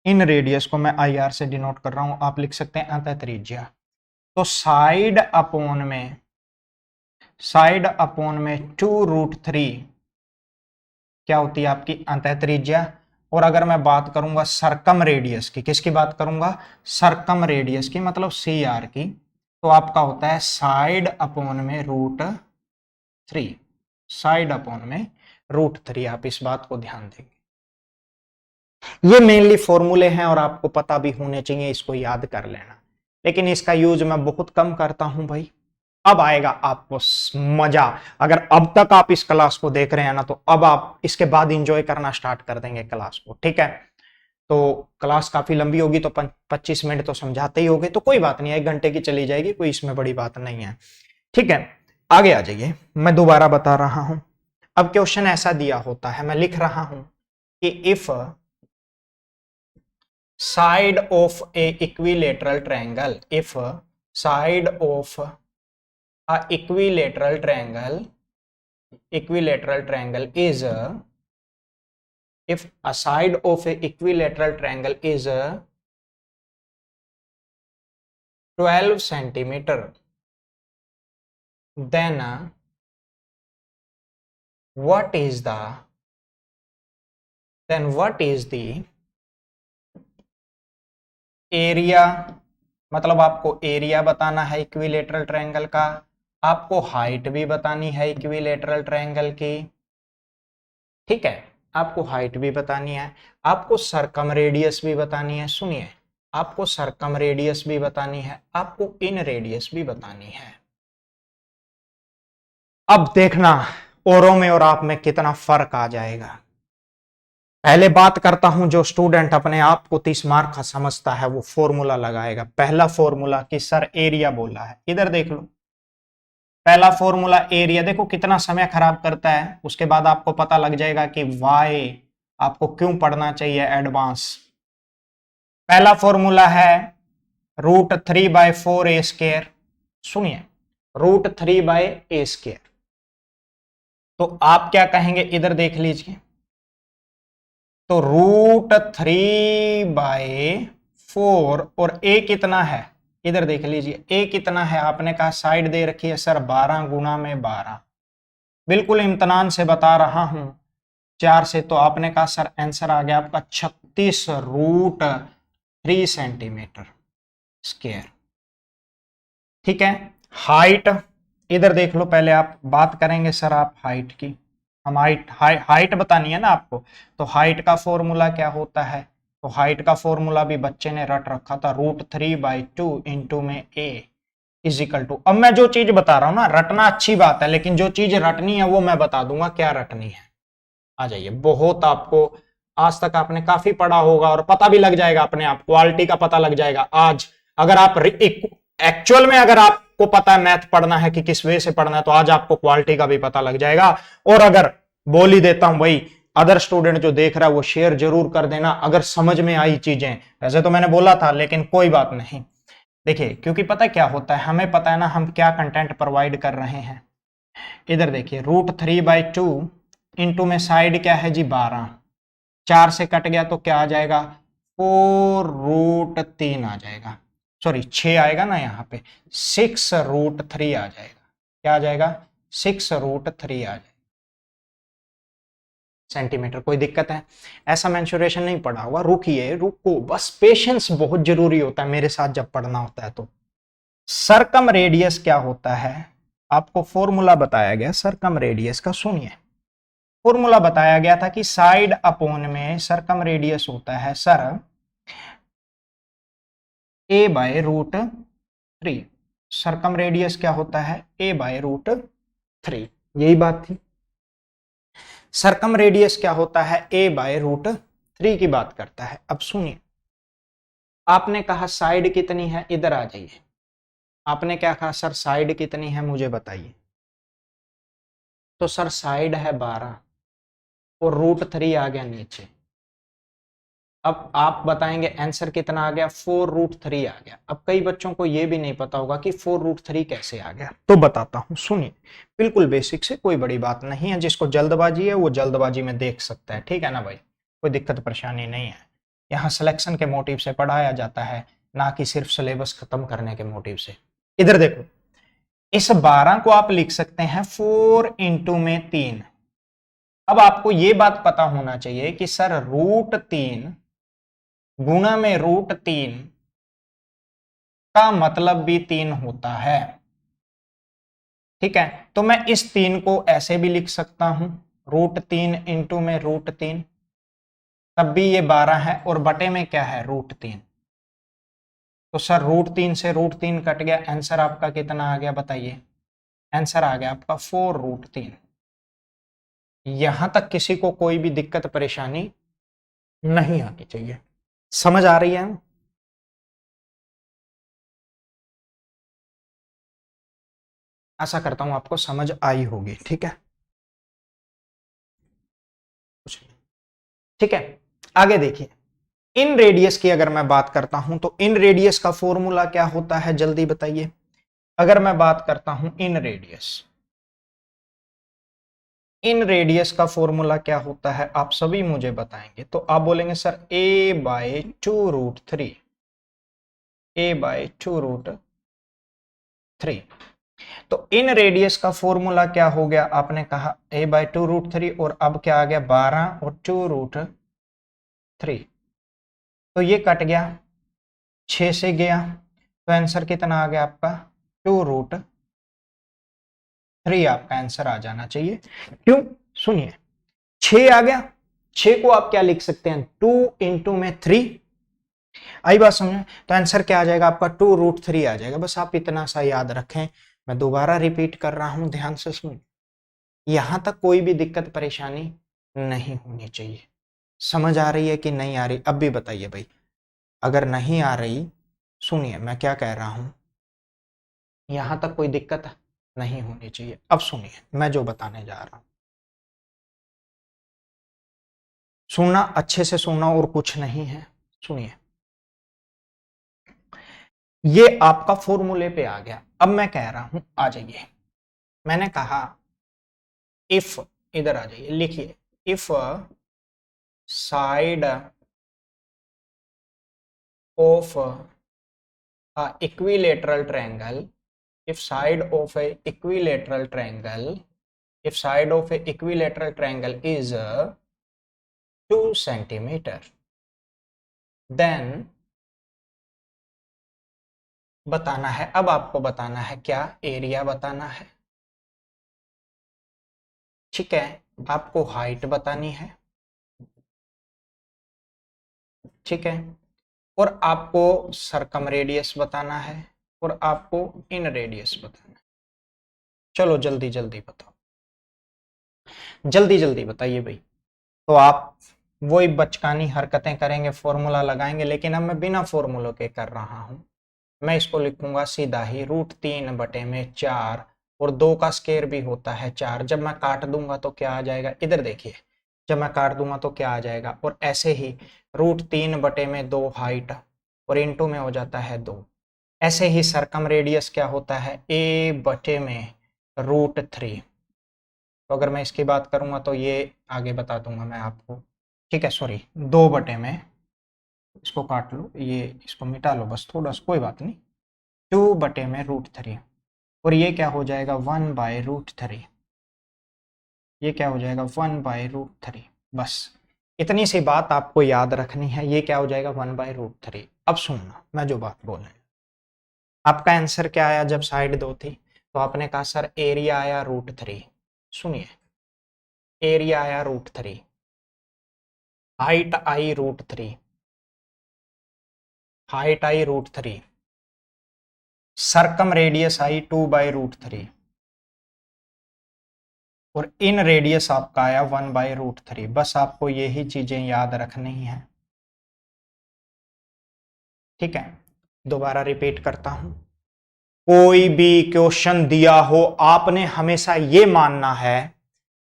इन रेडियस को मैं आई आर से डिनोट कर रहा हूं, आप लिख सकते हैं अंतः त्रिज्या। तो साइड अपोन में 2√3 क्या होती है आपकी अंतः त्रिज्या। और अगर मैं बात करूंगा सरकम रेडियस की, किसकी बात करूंगा, सरकम रेडियस की मतलब सी आर की, तो आपका होता है साइड अपोन में √3, साइड अपोन में √3। आप इस बात को ध्यान देंगे। ये मेनली फॉर्मूले हैं और आपको पता भी होने चाहिए, इसको याद कर लेना, लेकिन इसका यूज मैं बहुत कम करता हूं भाई। अब आएगा आपको मजा, अगर अब तक आप इस क्लास को देख रहे हैं ना, तो अब आप इसके बाद इंजॉय करना स्टार्ट कर देंगे क्लास को, ठीक है। तो क्लास काफी लंबी होगी तो 25 मिनट तो समझाते ही होगे, तो कोई बात नहीं, 1 घंटे की चली जाएगी, कोई इसमें बड़ी बात नहीं है, ठीक है। आगे आ जाइए, मैं दोबारा बता रहा हूं। अब क्वेश्चन ऐसा दिया होता है, मैं लिख रहा हूं कि if side of a equilateral triangle, if side of a equilateral triangle is if a side of a equilateral triangle is 12 centimeter, then what is the area, मतलब आपको एरिया बताना है इक्विलेटरल ट्रायंगल का, आपको हाइट भी बतानी है equilateral triangle की, ठीक है, आपको हाइट भी बतानी है, आपको सरकम रेडियस भी बतानी है, सुनिए, आपको सरकम रेडियस भी बतानी है, आपको इन रेडियस भी बतानी है। अब देखना औरों में और आप में कितना फर्क आ जाएगा। पहले बात करता हूं, जो स्टूडेंट अपने आप को 30 मार्क का समझता है वो फॉर्मूला लगाएगा। पहला फॉर्मूला कि सर एरिया बोला है, इधर देख लो, पहला फॉर्मूला एरिया, देखो कितना समय खराब करता है। उसके बाद आपको पता लग जाएगा कि वाई आपको क्यों पढ़ना चाहिए एडवांस। पहला फॉर्मूला है √3/4a²। सुनिए, √3/a²। तो आप क्या कहेंगे, इधर देख लीजिए, तो √3/4 और a कितना है, इधर देख लीजिए, a कितना है, आपने कहा साइड दे रखी है सर 12 गुना में 12, बिल्कुल इम्तनान से बता रहा हूं 4 से, तो आपने कहा सर आंसर आ गया आपका 36√3 सेंटीमीटर स्क्वायर, ठीक है। हाइट इधर देख लो, पहले आप बात करेंगे सर आप हाइट की, हम हाइट बतानी है ना आपको, तो हाइट का फॉर्मूला क्या होता है, तो हाइट का फॉर्मूला भी बच्चे ने रट रखा था, √3/2 इंटू में a इजिकल टू, अब मैं जो चीज बता रहा हूं ना, रटना अच्छी बात है, लेकिन जो चीज रटनी है वो मैं बता दूंगा क्या रटनी है। आ जाइए, बहुत आपको आज तक आपने काफी पढ़ा होगा और पता भी लग जाएगा अपने आप, क्वालिटी का पता लग जाएगा। आज अगर आप एक्चुअल में अगर आपको पता है मैथ पढ़ना है कि किस वे से पढ़ना है, तो आज आपको क्वालिटी का भी पता लग जाएगा। और अगर बोल ही देता हूं भाई, अदर स्टूडेंट जो देख रहा है वो शेयर जरूर कर देना अगर समझ में आई चीजें, वैसे तो मैंने बोला था लेकिन कोई बात नहीं। देखिए, क्योंकि पता क्या होता है, हमें पता है ना हम क्या कंटेंट प्रोवाइड कर रहे हैं। इधर देखिए, √3/2 इंटू में साइड क्या है जी 12, 4 से कट गया तो क्या आ जाएगा 4√3 आ जाएगा, सॉरी 6 आएगा ना यहाँ पे, 6√3 आ जाएगा, क्या आ जाएगा 6√3 आ जाएगा सेंटीमीटर। कोई दिक्कत है, ऐसा मेंसुरेशन नहीं पढ़ा हुआ, रुकिए रुको, बस पेशेंस बहुत जरूरी होता है मेरे साथ जब पढ़ना होता है। तो सरकम रेडियस क्या होता है, आपको फॉर्मूला बताया गया सरकम रेडियस का, सुनिए फॉर्मूला बताया गया था कि साइड अपोन में सरकम रेडियस होता है सर a/√3, सरकम रेडियस क्या होता है a/√3, यही बात थी। सरकम रेडियस क्या होता है a/√3 की बात करता है। अब सुनिए, आपने कहा साइड कितनी है, इधर आ जाइए, आपने क्या कहा सर साइड कितनी है मुझे बताइए, तो सर साइड है 12 और √3 आ गया नीचे, अब आप बताएंगे आंसर कितना आ गया, 4√3 आ गया। अब कई बच्चों को यह भी नहीं पता होगा कि 4√3 कैसे आ गया, तो बताता हूं, सुनिए। बिल्कुल बेसिक से, कोई बड़ी बात नहीं है, जिसको जल्दबाजी है वो जल्दबाजी में देख सकता है, ठीक है ना भाई, कोई दिक्कत परेशानी नहीं है। यहाँ सिलेक्शन के मोटिव से पढ़ाया जाता है, ना कि सिर्फ सिलेबस खत्म करने के मोटिव से। इधर देखो, इस 12 को आप लिख सकते हैं 4 इंटू में 3। अब आपको यह बात पता होना चाहिए कि सर √3 गुणा में √3 का मतलब भी 3 होता है, ठीक है। तो मैं इस 3 को ऐसे भी लिख सकता हूं, √3 इंटू में √3, तब भी ये 12 है, और बटे में क्या है, √3। तो सर √3 से √3 कट गया, आंसर आपका कितना आ गया बताइए, आंसर आ गया आपका 4√3। यहां तक किसी को कोई भी दिक्कत परेशानी नहीं आनी चाहिए, समझ आ रही है। आशा करता हूं आपको समझ आई होगी, ठीक है, ठीक है। आगे देखिए, इन रेडियस की अगर मैं बात करता हूं तो इन रेडियस का फॉर्मूला क्या होता है, जल्दी बताइए। अगर मैं बात करता हूं इन रेडियस का फॉर्मूला क्या होता है, आप सभी मुझे बताएंगे। तो आप बोलेंगे सर a/2√3, a/2√3। तो इन रेडियस का फॉर्मूला क्या हो गया, आपने कहा a/2√3, और अब क्या आ गया 12 और 2√3, तो ये कट गया, 6 से गया, तो आंसर कितना आ गया आपका 2√3 आपका आंसर आ जाना चाहिए। क्यों, सुनिए, 6 आ गया, 6 को आप क्या लिख सकते हैं, 2 इंटू में 3, आई बात समझ। तो आंसर क्या आ जाएगा आपका 2√3 आ जाएगा। बस आप इतना सा याद रखें, मैं दोबारा रिपीट कर रहा हूं, ध्यान से सुन, यहां तक कोई भी दिक्कत परेशानी नहीं होनी चाहिए। समझ आ रही है कि नहीं आ रही, अब भी बताइए भाई। अगर नहीं आ रही, सुनिए मैं क्या कह रहा हूं, यहां तक कोई दिक्कत नहीं होनी चाहिए। अब सुनिए मैं जो बताने जा रहा हूं, सुनना अच्छे से, सुनना और कुछ नहीं है, सुनिए। ये आपका फॉर्मूले पे आ गया। अब मैं कह रहा हूं, आ जाइए, मैंने कहा इफ, इधर आ जाइए, लिखिए, if side of equilateral triangle, if side of a equilateral triangle, if side of a equilateral triangle is 2 centimeter, then बताना है, अब आपको बताना है क्या, एरिया बताना है, ठीक है, आपको हाइट बतानी है, ठीक है, और आपको सरकम रेडियस बताना है, और आपको इन रेडियस बताना है। चलो जल्दी जल्दी बताओ, जल्दी जल्दी बताइए भाई। तो आप वही बचकानी हरकतें करेंगे, फॉर्मूला लगाएंगे, लेकिन अब मैं बिना फॉर्मूलों के कर रहा हूं। मैं इसको लिखूंगा सीधा ही, √3/4, और 2 का स्केयर भी होता है 4। जब मैं काट दूंगा तो क्या आ जाएगा, इधर देखिए, जब मैं काट दूंगा तो क्या आ जाएगा, और ऐसे ही √3/2 हाइट, और इंटू में हो जाता है 2। ऐसे ही सरकम रेडियस क्या होता है, a/√3। तो अगर मैं इसकी बात करूंगा तो ये आगे बता दूंगा मैं आपको, ठीक है, सॉरी, 2/, इसको काट लो, ये इसको मिटा लो बस थोड़ा सा, कोई बात नहीं, 2/√3, और ये क्या हो जाएगा 1/√3, ये क्या हो जाएगा 1/√3। बस इतनी सी बात आपको याद रखनी है, ये क्या हो जाएगा 1/√3। अब सुनना मैं जो बात बोल रहा हूं, आपका आंसर क्या आया जब साइड 2 थी, तो आपने कहा सर एरिया आया √3। सुनिए, एरिया आया √3, height I √3, height I √3, सरकम radius आई 2/√3, और इन रेडियस आपका आया 1/√3। बस आपको यही चीजें याद रखनी है, ठीक है। दोबारा रिपीट करता हूं, कोई भी क्वेश्चन दिया हो, आपने हमेशा ये मानना है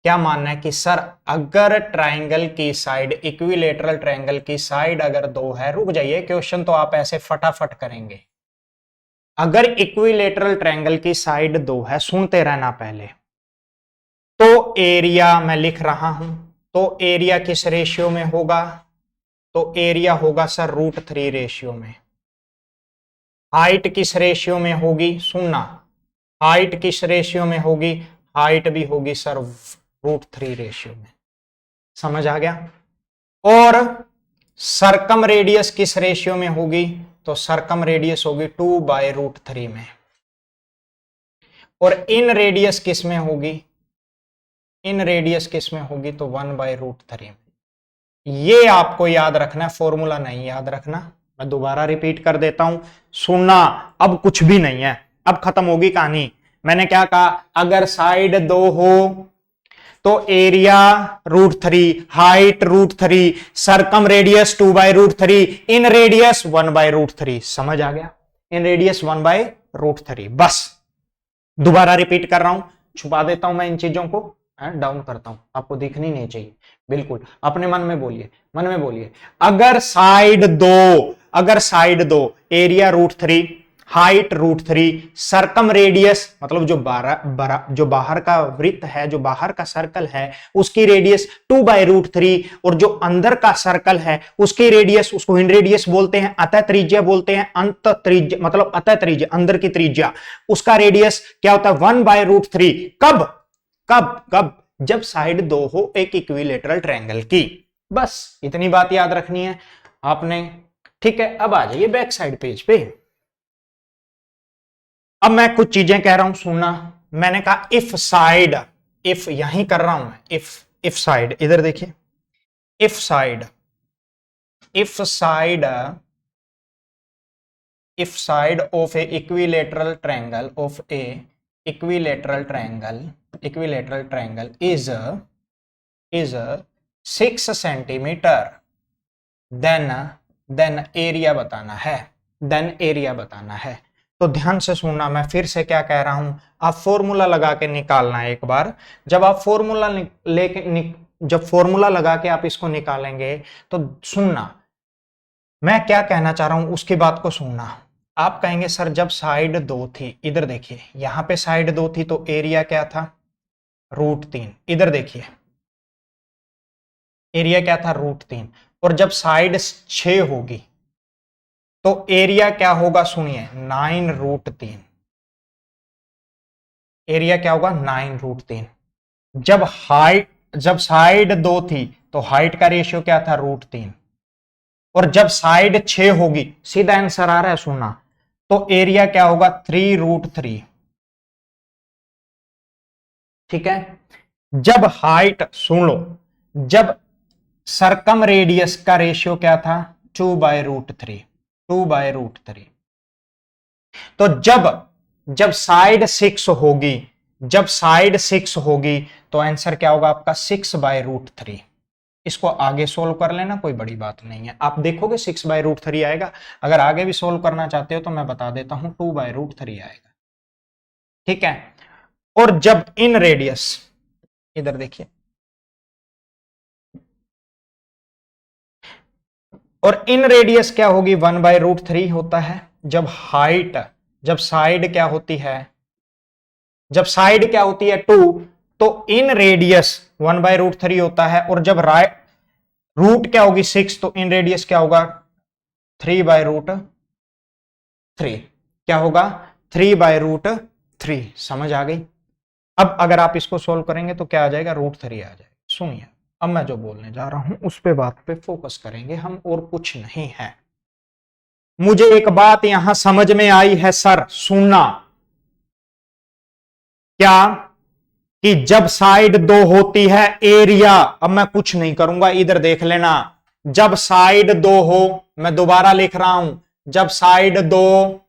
क्या मानना है कि सर अगर ट्रायंगल की साइड, इक्विलेटरल ट्रायंगल की साइड अगर 2 है, रुक जाइए क्वेश्चन तो आप ऐसे फटाफट करेंगे। अगर इक्विलेटरल ट्रायंगल की साइड 2 है, सुनते रहना पहले, तो एरिया मैं लिख रहा हूं, तो एरिया किस रेशियो में होगा? तो एरिया होगा सर √3 रेशियो में। हाइट किस रेशियो में होगी? सुनना, हाइट किस रेशियो में होगी? हाइट भी होगी सर √3 रेशियो में। समझ आ गया? और सरकम रेडियस किस रेशियो में होगी? तो सरकम रेडियस होगी 2/√3 में। और इन रेडियस किस में होगी? इन रेडियस किस में होगी? तो 1/√3 में। ये आपको याद रखना है, फॉर्मूला नहीं याद रखना। मैं दोबारा रिपीट कर देता हूं, सुनना, अब कुछ भी नहीं है, अब खत्म होगी कहानी। मैंने क्या कहा? अगर साइड 2 हो तो area √3, height √3, circumradius 2/√3, inradius 1/√3। समझ आ गया? Inradius 1/√3। बस दोबारा रिपीट कर रहा हूं, छुपा देता हूं मैं इन चीजों को, डाउन करता हूं, आपको दिखनी नहीं चाहिए। बिल्कुल अपने मन में बोलिए, मन में बोलिए। अगर साइड 2 एरिया √3, हाइट √3, सरकम रेडियस मतलब जो बाहर का वृत्त है, जो बाहर का सर्कल है, उसकी रेडियस 2/√3, और जो अंदर का सर्कल है उसकी रेडियस, उसको इन रेडियस बोलते हैं, अतः त्रिज्या बोलते हैं, अंत त्रिज्या मतलब अतः त्रिज्या, अंदर की त्रिज्या, उसका रेडियस क्या होता है? 1/√3। कब कब कब? जब साइड 2 हो एक इक्विलेटरल ट्रायंगल की। बस इतनी बात याद रखनी है आपने। ठीक है, अब आ जाइए बैक साइड पेज पे। अब मैं कुछ चीजें कह रहा हूं, सुनना। मैंने कहा इफ साइड, इफ यहीं कर रहा हूं मैं, इफ साइड, इधर देखिए, if side of a equilateral triangle, of a equilateral triangle is 6 centimetre, then area बताना है। तो ध्यान से सुनना, मैं फिर से क्या कह रहा हूं, आप फॉर्मूला लगा के निकालना है एक बार। जब आप फॉर्मूला लगा के आप इसको निकालेंगे तो सुनना, मैं क्या कहना चाह रहा हूं उसकी बात को सुनना। आप कहेंगे सर जब साइड 2 थी, इधर देखिए, यहां पे साइड 2 थी तो एरिया क्या था? √3। इधर देखिए, एरिया क्या था? √3। और जब साइड 6 होगी तो एरिया क्या होगा? सुनिए, 9√3। एरिया क्या होगा? 9√3। जब साइड 2 थी तो हाइट का रेशियो क्या था? √3। और जब साइड 6 होगी, सीधा आंसर आ रहा है, सुनना, तो एरिया क्या होगा? 3√3। ठीक है। जब हाइट, सुन लो, जब सरकम रेडियस का रेशियो क्या था? 2/√3। तो जब साइड 6 होगी तो आंसर क्या होगा आपका? 6/√3। इसको आगे सोल्व कर लेना, कोई बड़ी बात नहीं है, आप देखोगे 6/√3 आएगा। अगर आगे भी सोल्व करना चाहते हो तो मैं बता देता हूं 2/√3 आएगा। ठीक है। और जब इन रेडियस, इधर देखिए, और इन रेडियस क्या होगी? 1/√3 होता है। जब साइड क्या होती है? 2, तो इन रेडियस 1/√3 होता है। और जब रूट क्या होगी? 6, तो इन रेडियस क्या होगा? 3/√3। क्या होगा? 3/√3। समझ आ गई? अब अगर आप इसको सोल्व करेंगे तो क्या आ जाएगा? √3 आ जाएगा। सुनिए, अब मैं जो बोलने जा रहा हूं उस पे बात पे फोकस करेंगे हम, और कुछ नहीं है। मुझे एक बात यहां समझ में आई है सर, सुनना, क्या कि जब साइड 2 होती है एरिया, अब मैं कुछ नहीं करूंगा, इधर देख लेना, जब साइड 2 हो, मैं दोबारा लिख रहा हूं, जब साइड 2,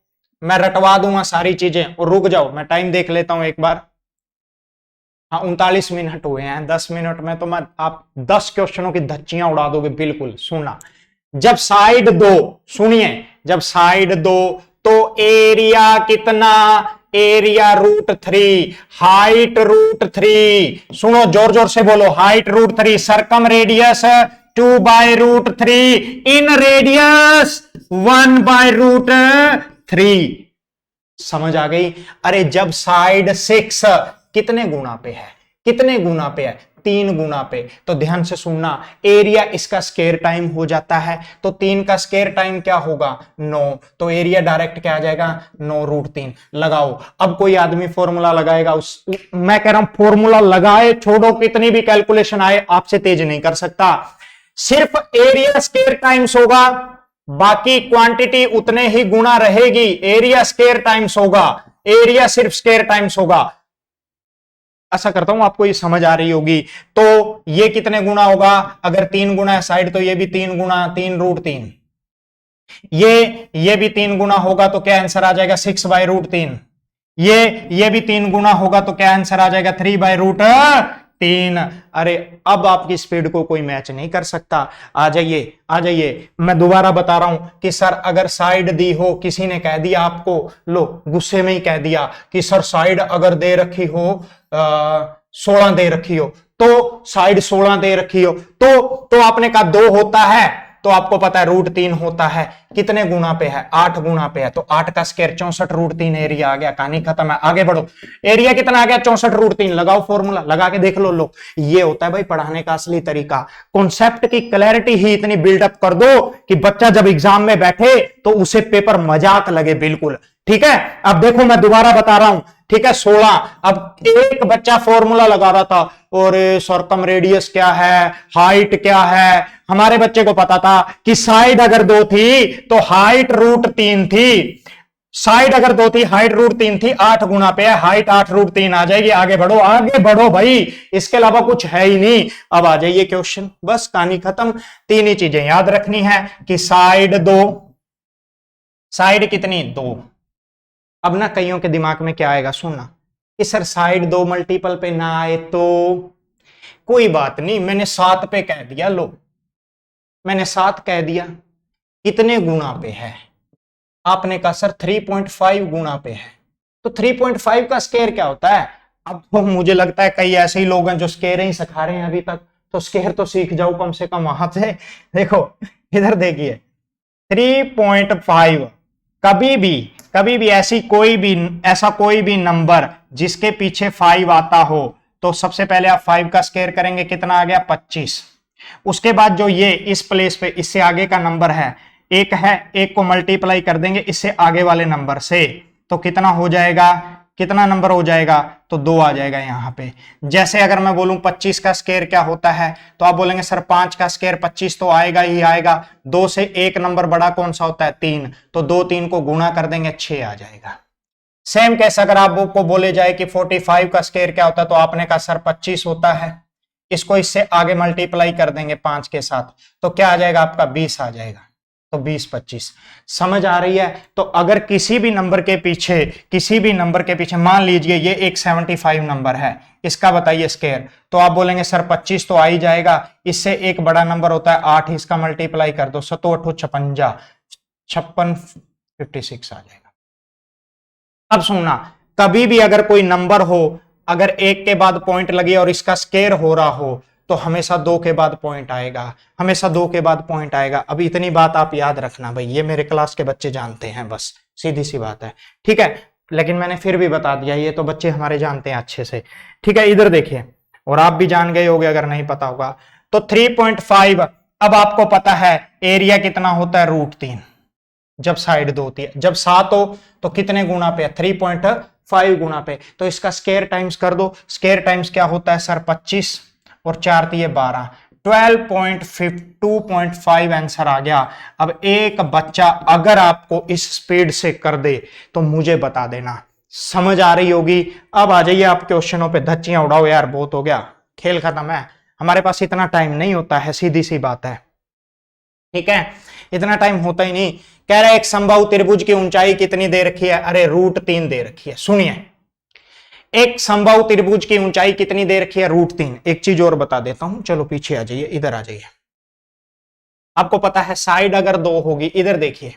मैं रटवा दूंगा सारी चीजें, और रुक जाओ मैं टाइम देख लेता हूं एक बार। हाँ, 39 मिनट हुए हैं, 10 मिनट में तो मैं आप 10 क्वेश्चनों की धच्चियां उड़ा दोगे। बिल्कुल सुनना, जब साइड 2, सुनिए, जब साइड 2, तो एरिया कितना? एरिया √3, हाइट √3, सुनो जोर जोर से बोलो, height √3, circumradius 2/√3, inradius 1/√3। समझ आ गई? अरे जब साइड 6 कितने गुना पे है, कितने गुना पे है, 3 गुना पे, तो ध्यान से सुनना, एरिया इसका स्क्वायर टाइम हो जाता है, तो 3 का स्क्वायर टाइम क्या होगा, 9, तो एरिया डायरेक्ट क्या आ जाएगा, 9√3। लगाओ, अब कोई आदमी फॉर्मूला लगाएगा, मैं कह रहा हूं फॉर्मूला लगाए छोड़ो, कितनी भी कैलकुलेशन आए आपसे तेज नहीं कर सकता। सिर्फ एरिया स्क्वायर टाइम्स होगा, बाकी क्वांटिटी उतने ही गुना रहेगी, एरिया स्क्वायर टाइम्स होगा, एरिया सिर्फ स्क्वायर टाइम्स होगा। ऐसा करता हूं, आपको ये समझ आ रही होगी। तो ये कितने गुना होगा, अगर 3 गुना है साइड, तो ये भी 3 गुना, 3√3, ये भी 3 गुना होगा, तो क्या आंसर आ जाएगा, 6/√3। ये भी 3 गुना होगा, तो क्या आंसर आ जाएगा, 3/√3। अरे अब आपकी स्पीड को कोई मैच नहीं कर सकता। आ जाइए, आ जाइए, मैं दोबारा बता रहा हूं कि सर अगर साइड दी हो, किसी ने कह दिया आपको, लो गुस्से में ही कह दिया कि सर साइड अगर दे रखी हो 16 दे रखी हो, तो साइड 16 दे रखी हो, तो आपने कहा 2 होता है, तो आपको पता है √3 होता है, कितने गुना पे है, 8 गुना पे है, तो 8 का स्क्वायर 64√3 एरिया आ गया, कहानी खत्म है। आगे बढ़ो, एरिया कितना आ गया, 64√3, लगाओ फॉर्मूला, लगा के देख लो। लो ये होता है भाई पढ़ाने का असली तरीका, कॉन्सेप्ट की क्लैरिटी ही इतनी बिल्डअप कर दो कि बच्चा जब एग्जाम में बैठे तो उसे पेपर मजाक लगे बिल्कुल। ठीक है, अब देखो मैं दोबारा बता रहा हूं, ठीक है, 16। अब एक बच्चा फॉर्मूला लगा रहा था, और सरकम रेडियस क्या है, हाइट क्या है, हमारे बच्चे को पता था कि साइड अगर 2 थी तो हाइट √3 थी, साइड अगर 2 थी हाइट √3 थी, 8 गुना पे है, हाइट 8√3 आ जाएगी। आगे बढ़ो, आगे बढ़ो भाई, इसके अलावा कुछ है ही नहीं। अब आ जाइए क्वेश्चन, बस कहानी खत्म। 3 ही चीजें याद रखनी है कि साइड 2, साइड कितनी, 2। अब ना कईयों के दिमाग में क्या आएगा, सुनना, कि सर साइड 2 मल्टीपल पे ना आए तो कोई बात नहीं, मैंने 7 पे कह दिया, लो मैंने 7 कह दिया, कितने गुना पे है, आपने कहा सर 3.5 गुना पे है, तो 3.5 का स्क्वायर क्या होता है। अब तो मुझे लगता है कई ऐसे ही लोग हैं जो स्क्वायर ही सिखा रहे हैं अभी तक, तो स्क्वायर तो सीख जाओ कम से कम वहां से। देखो इधर देखिए, 3.5, कभी भी ऐसा कोई भी नंबर जिसके पीछे 5 आता हो, तो सबसे पहले आप 5 का स्क्वायर करेंगे, कितना आ गया, 25। उसके बाद जो ये इस प्लेस पे इससे आगे का नंबर है, एक है, एक को मल्टीप्लाई कर देंगे इससे आगे वाले नंबर से, तो कितना हो जाएगा, कितना नंबर हो जाएगा, तो 2 आ जाएगा यहां पे। जैसे अगर मैं बोलूं 25 का स्क्वायर क्या होता है, तो आप बोलेंगे सर 5 का स्क्वायर 25 तो आएगा ही आएगा, 2 से एक नंबर बड़ा कौन सा होता है, 3, तो 2 3 को गुणा कर देंगे, 6 आ जाएगा। सेम कैसे अगर आपको बोले जाए कि 45 का स्क्वायर क्या होता है, तो आपने कहा सर 25 होता है, इसको इससे आगे मल्टीप्लाई कर देंगे 5 के साथ, तो क्या आ जाएगा आपका, 20 आ जाएगा। तो 20 25 समझ आ रही है। तो अगर किसी भी नंबर के पीछे मान लीजिए ये एक 75 नंबर है, इसका बताइए स्क्वायर, तो आप बोलेंगे सर 25 तो आ ही जाएगा, इससे एक बड़ा नंबर होता है 8, इसका मल्टीप्लाई कर दो, 7 8 56, 56 आ जाएगा। अब सुनना, कभी भी अगर कोई नंबर हो, अगर एक के बाद पॉइंट लगे और इसका स्क्वायर हो रहा हो, तो हमेशा 2 के बाद पॉइंट आएगा, हमेशा 2 के बाद पॉइंट आएगा। अब इतनी बात आप याद रखना भाई, ये मेरे क्लास के बच्चे जानते हैं, बस सीधी सी बात है, ठीक है, लेकिन मैंने फिर भी बता दिया, ये तो बच्चे हमारे जानते हैं अच्छे से, ठीक है। इधर देखिए, और आप भी जान गए होगे अगर नहीं पता होगा, तो 3.5। अब आपको पता है एरिया कितना होता है, √3, जब साइड 2 होती है, जब 7 हो तो कितने गुना पे है, 3.5 गुना पे, तो इसका स्क्वायर टाइम्स कर दो, स्क्वायर टाइम्स क्या होता है सर, 25 और 4 दिए 12, 12.2.5 आंसर आ गया। अब एक बच्चा अगर आपको इस स्पीड से कर दे तो मुझे बता देना, समझ आ रही होगी। अब आ जाइए आप क्वेश्चनों पे, धच्चियां उड़ाओ यार, बहुत हो गया, खेल खत्म है, हमारे पास इतना टाइम नहीं होता है, सीधी सी बात है, ठीक है, इतना टाइम होता ही नहीं। कह रहा है एक समबाहु त्रिभुज की ऊंचाई कितनी दे रखी है, अरे √3 दे रखी है। सुनिए, एक समबाहु त्रिभुज की ऊंचाई कितनी दे रखी है, √3। एक चीज और बता देता हूं, चलो पीछे आ जाइए, इधर आ जाइए। आपको पता है साइड अगर 2 होगी, इधर देखिए,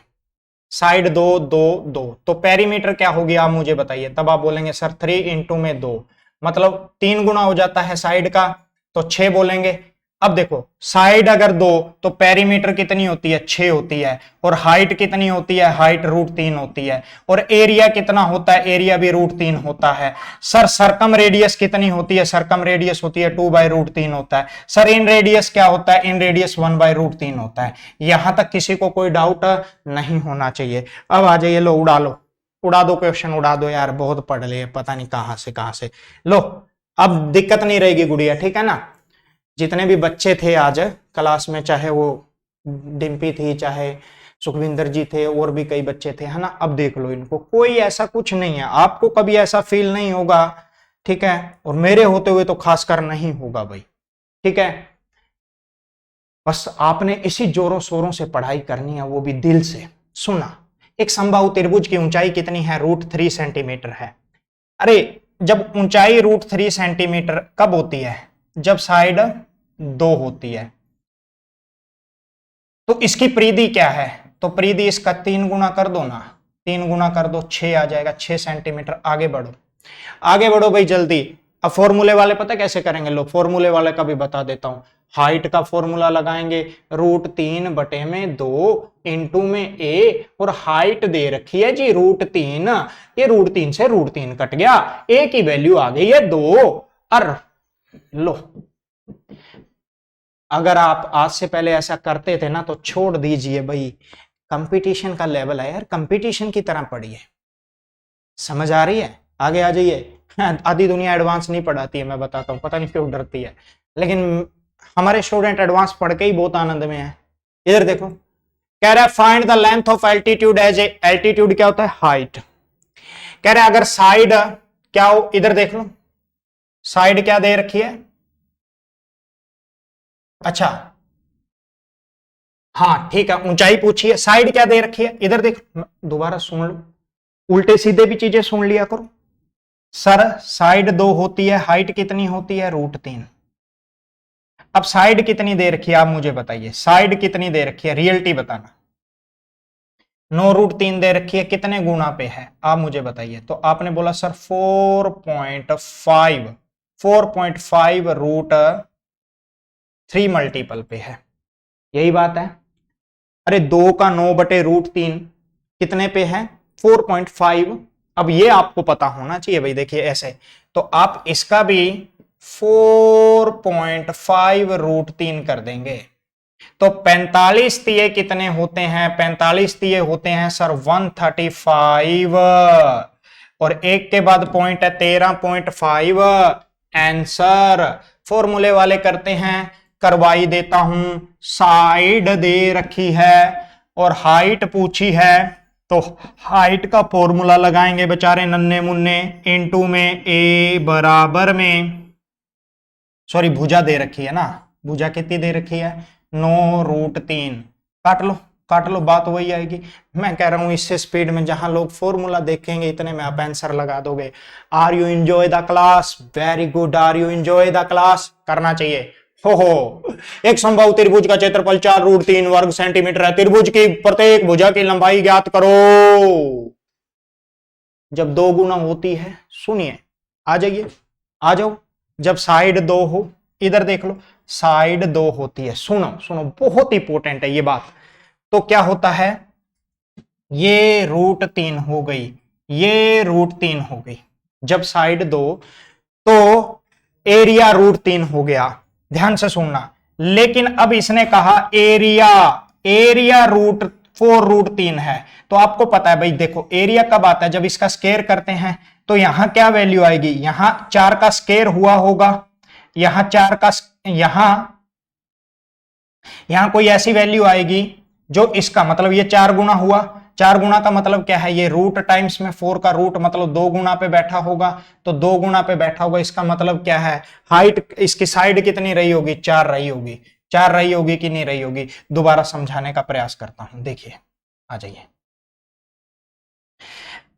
साइड 2 2 2, तो पेरीमीटर क्या होगी आप मुझे बताइए। तब आप बोलेंगे सर 3 इंटू में 2, मतलब 3 गुना हो जाता है साइड का, तो 6 बोलेंगे। अब देखो साइड अगर 2 तो पेरीमीटर कितनी होती है, 6 होती है, और हाइट कितनी होती है, हाइट √3 होती है, और एरिया कितना होता है, एरिया भी √3 होता है। सर सरकम रेडियस कितनी होती है, सरकम रेडियस होती है 2/√3 होता है। सर इन रेडियस क्या होता है, इन रेडियस 1/√3 होता है। यहां तक किसी को कोई डाउट नहीं होना चाहिए। अब आ जाइए, लो उड़ा दो क्वेश्चन, उड़ा दो यार, बहुत पढ़ लिए, पता नहीं कहां से लो। अब दिक्कत नहीं रहेगी गुड़िया, ठीक है ना। जितने भी बच्चे थे आज क्लास में, चाहे वो डिम्पी थी, चाहे सुखविंदर जी थे, और भी कई बच्चे थे, है ना। अब देख लो इनको, कोई ऐसा कुछ नहीं है, आपको कभी ऐसा फील नहीं होगा, ठीक है, और मेरे होते हुए तो खासकर नहीं होगा भाई, ठीक है। बस आपने इसी जोरों शोरों से पढ़ाई करनी है, वो भी दिल से। सुना, एक समबाहु त्रिभुज की ऊंचाई कितनी है, √3 सेंटीमीटर है। अरे जब ऊंचाई √3 सेंटीमीटर कब होती है, जब साइड 2 होती है। तो इसकी परिधि क्या है, तो परिधि इसका 3 गुना कर दो ना, 3 गुना कर दो, 6 आ जाएगा, 6 सेंटीमीटर। आगे बढ़ो भाई जल्दी। अब फॉर्मूले वाले पता कैसे करेंगे, लो फॉर्मूले वाले का भी बता देता हूं। हाइट का फॉर्मूला लगाएंगे, √3/2 इंटू में ए, और हाइट दे रखी है जी √3, ये √3 से √3 कट गया, ए की वैल्यू आ गई है 2। और लो, अगर आप आज से पहले ऐसा करते थे ना तो छोड़ दीजिए भाई, कंपटीशन का लेवल है यार, कंपटीशन की तरह पढ़िए। समझ आ रही है, आगे आ जाइए। आधी दुनिया एडवांस नहीं पढ़ाती है, मैं बताता हूँ, पता नहीं क्यों डरती है, लेकिन हमारे स्टूडेंट एडवांस पढ़ के ही बहुत आनंद में है। इधर देखो, कह रहा है find the length of altitude as a, altitude क्या होता है, हाइट। कह रहा है अगर साइड क्या हो, इधर देख लो, साइड क्या दे रखी है, अच्छा हाँ ठीक है, ऊंचाई पूछी है, साइड क्या दे रखी है, इधर देख, दोबारा सुन लो, उल्टे सीधे भी चीजें सुन लिया करो। सर साइड 2 होती है, हाइट कितनी होती है, √3। अब साइड कितनी दे रखी है आप मुझे बताइए, साइड कितनी दे रखी है, रियलिटी बताना। 9√3 दे रखी है, कितने गुना पे है आप मुझे बताइए। तो आपने बोला सर 4.5, 4.5 √3 मल्टीपल पे है, यही बात है। अरे 2 का 9/√3 कितने पे है, 4.5। अब ये आपको पता होना चाहिए भाई, देखिए ऐसे, तो आप इसका भी 4.5 √3 कर देंगे, तो 45 तिये कितने होते हैं, 45 तिये होते हैं सर 135, और एक के बाद पॉइंट है 13.5, आंसर। फॉर्मूले वाले करते हैं, करवाई देता हूं। साइड दे रखी है और हाइट पूछी है, तो हाइट का फॉर्मूला लगाएंगे बेचारे नन्हे मुन्ने, इनटू में ए बराबर में, सॉरी भुजा दे रखी है ना, भुजा कितनी दे रखी है, 9√3। काट लो, बात वही आएगी। मैं कह रहा हूं इससे स्पीड में जहां लोग फॉर्मूला देखेंगे इतने में आप आंसर लगा दोगे। Are you enjoy the class, very good, are you enjoy the class, करना चाहिए। हो एक समबाहु त्रिभुज का क्षेत्रफल 4√3 वर्ग सेंटीमीटर है, त्रिभुज की प्रत्येक भुजा की लंबाई ज्ञात करो। जब 2 गुना होती है, सुनिए, आ जाइए, आ जाओ, जब साइड 2 हो, इधर देख लो, साइड 2 होती है, सुनो बहुत इंपॉर्टेंट है ये बात। तो क्या होता है, ये √3 हो गई, ये √3 हो गई, जब साइड 2, तो एरिया √3 हो गया, ध्यान से सुनना। लेकिन अब इसने कहा एरिया √4 है, तो आपको पता है भाई, देखो एरिया कब आता है, जब इसका स्क्वायर करते हैं, तो यहां क्या वैल्यू आएगी, यहां 4 का स्क्वायर हुआ होगा, यहां 4 का, यहां कोई ऐसी वैल्यू आएगी जो इसका मतलब ये 4 गुना हुआ, 4 गुना का मतलब क्या है, ये रूट टाइम्स में 4 का रूट, मतलब 2 गुना पे बैठा होगा, तो 2 गुना पे बैठा होगा, इसका मतलब क्या है, हाइट इसकी साइड कितनी रही होगी, 4 रही होगी, 4 रही होगी कि नहीं रही होगी। दोबारा समझाने का प्रयास करता हूं, देखिए, आ जाइए।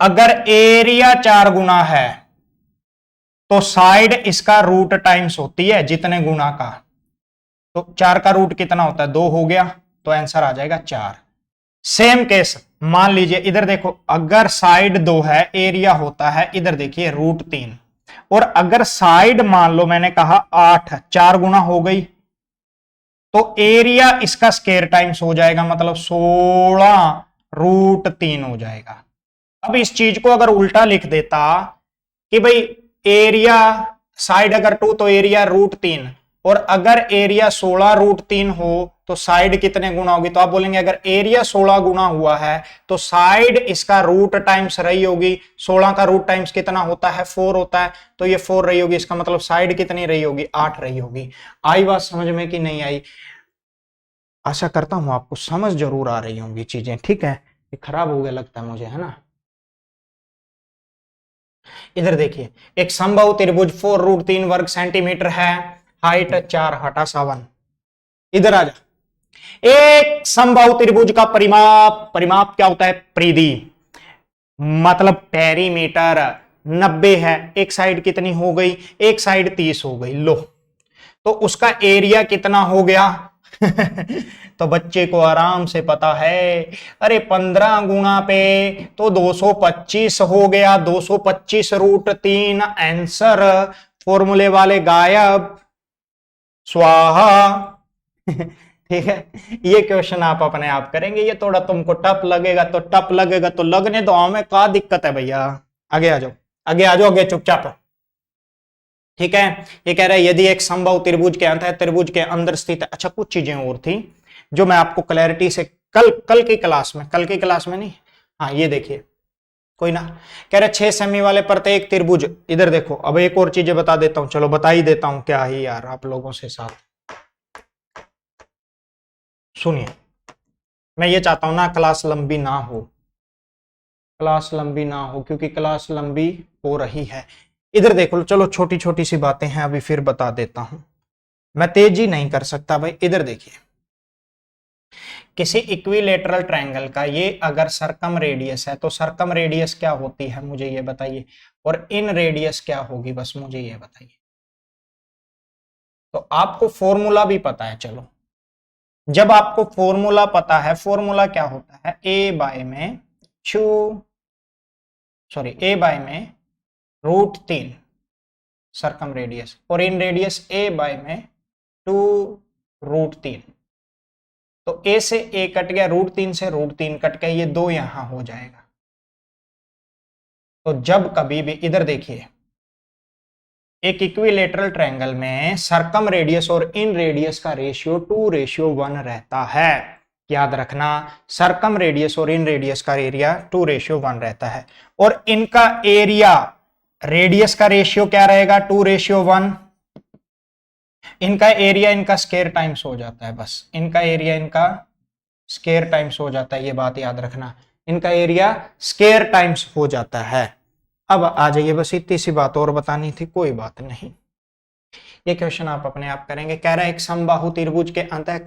अगर एरिया 4 गुना है तो साइड इसका रूट टाइम्स होती है जितने गुना का, तो 4 का रूट कितना होता है, 2 हो गया, तो आंसर आ जाएगा 4। सेम केस मान लीजिए, इधर देखो, अगर साइड 2 है, एरिया होता है, इधर देखिए √3, और अगर साइड मान लो मैंने कहा 8, 4 गुना हो गई, तो एरिया इसका स्क्वायर टाइम्स हो जाएगा, मतलब 16√3 हो जाएगा। अब इस चीज को अगर उल्टा लिख देता कि भाई एरिया, साइड अगर 2 तो एरिया √3, और अगर एरिया 16√3 हो तो साइड कितने गुना होगी, तो आप बोलेंगे अगर एरिया 16 गुना हुआ है तो साइड इसका रूट टाइम्स रही होगी। 16 का रूट टाइम्स कितना होता है, 4 होता है, तो ये 4 रही होगी, इसका मतलब साइड कितनी रही होगी, 8 रही होगी। आई बात समझ में कि नहीं आई? आशा करता हूं आपको समझ जरूर आ रही होंगी चीजें, ठीक है। ये खराब हो गया लगता है मुझे, है ना। इधर देखिए, एक समबाहु त्रिभुज 4√3 वर्ग सेंटीमीटर है, हाइट 4 हटा 7। इधर आ जा, एक समबाहु त्रिभुज का परिमाप, परिमाप क्या होता है, परिधि, मतलब पेरीमीटर 90 है। एक साइड कितनी हो गई, एक साइड 30 हो गई, लो, तो उसका एरिया कितना हो गया? तो बच्चे को आराम से पता है, अरे 15 गुना पे तो 225 हो गया, 225√3, आंसर, फॉर्मूले वाले गायब, स्वाहा। ठीक है, ये क्वेश्चन आप अपने आप करेंगे, ये थोड़ा तुमको टफ लगेगा तो टफ लगेगा, तो लगने दो, हमें क्या दिक्कत है भैया। आगे आ जाओ, आगे आ जाओ, आगे चुपचाप। ठीक है, ये कह रहा है यदि एक समबाहु त्रिभुज के अंत है, त्रिभुज के अंदर स्थित है। अच्छा, कुछ चीजें और थी जो मैं आपको क्लैरिटी से कल की क्लास में नहीं, हाँ ये देखिए, कोई ना, कह रहे 6 सेमी वाले प्रत्येक त्रिभुज, इधर देखो, अब एक और चीजें बता देता हूं, चलो बता ही देता हूं, क्या ही यार आप लोगों से साथ। सुनिए, मैं ये चाहता हूं ना क्लास लंबी ना हो, क्लास लंबी ना हो, क्योंकि क्लास लंबी हो रही है। इधर देखो, चलो छोटी छोटी सी बातें हैं, अभी फिर बता देता हूं, मैं तेजी नहीं कर सकता भाई। इधर देखिए, किसी इक्विलेटरल ट्रायंगल का ये अगर सरकम रेडियस है, तो सरकम रेडियस क्या होती है मुझे ये बताइए, और इन रेडियस क्या होगी, बस मुझे ये बताइए। तो आपको फॉर्मूला भी पता है, चलो, जब आपको फॉर्मूला पता है, फॉर्मूला क्या होता है, ए बाय में √3 सरकम रेडियस, और इन रेडियस ए बाय में 2√3, तो ए से ए कट गया, √3 से √3 कट गया, ये 2 यहां हो जाएगा। तो जब कभी भी, इधर देखिए, एक इक्विलेटरल ट्रायंगल में सरकम रेडियस और इन रेडियस का रेशियो 2:1 रहता है। याद रखना, सरकम रेडियस और इन रेडियस का एरिया 2:1 रहता है, और इनका एरिया रेडियस का रेशियो क्या रहेगा, 2:1। इनका एरिया इनका स्क्वायर टाइम्स हो जाता है, बस इनका एरिया इनका स्क्वायर टाइम्स हो जाता है, ये बात याद रखना, इनका एरिया स्क्वायर टाइम्स हो जाता है। अब आ जाइए, बस इतनी सी बात और बतानी थी, कोई बात नहीं, ये क्वेश्चन आप अपने आप करेंगे। कह रहा है एक समबाहु त्रिभुज के अंतः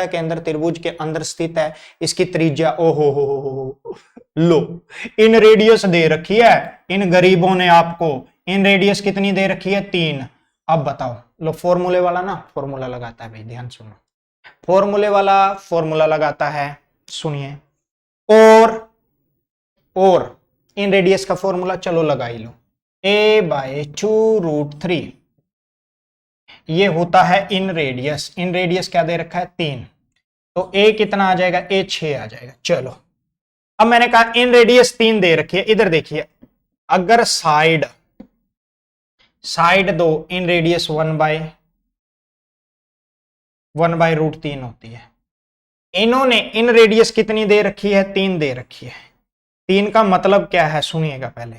केंद्र त्रिभुज के अंदर स्थित है, इसकी त्रिज्या, ओ हो, लो, इन रेडियस दे रखी है इन गरीबों ने आपको, इन रेडियस कितनी दे रखी है, 3। अब बताओ, लो, फॉर्मूले वाला ना फॉर्मूला लगाता है भाई, ध्यान सुनो, फॉर्मूले वाला फॉर्मूला लगाता है, सुनिए, और इन रेडियस का फॉर्मूला चलो लगा ही लो, a/2√3, ये होता है इन रेडियस क्या दे रखा है, 3, तो a कितना आ जाएगा, a 6 आ जाएगा। चलो, अब मैंने कहा इन रेडियस 3 दे रखी है, इधर देखिए, अगर साइड 2 इन रेडियस 1/√3 होती है, इन्होंने इन रेडियस कितनी दे रखी है, 3 दे रखी है। 3 का मतलब क्या है, सुनिएगा पहले,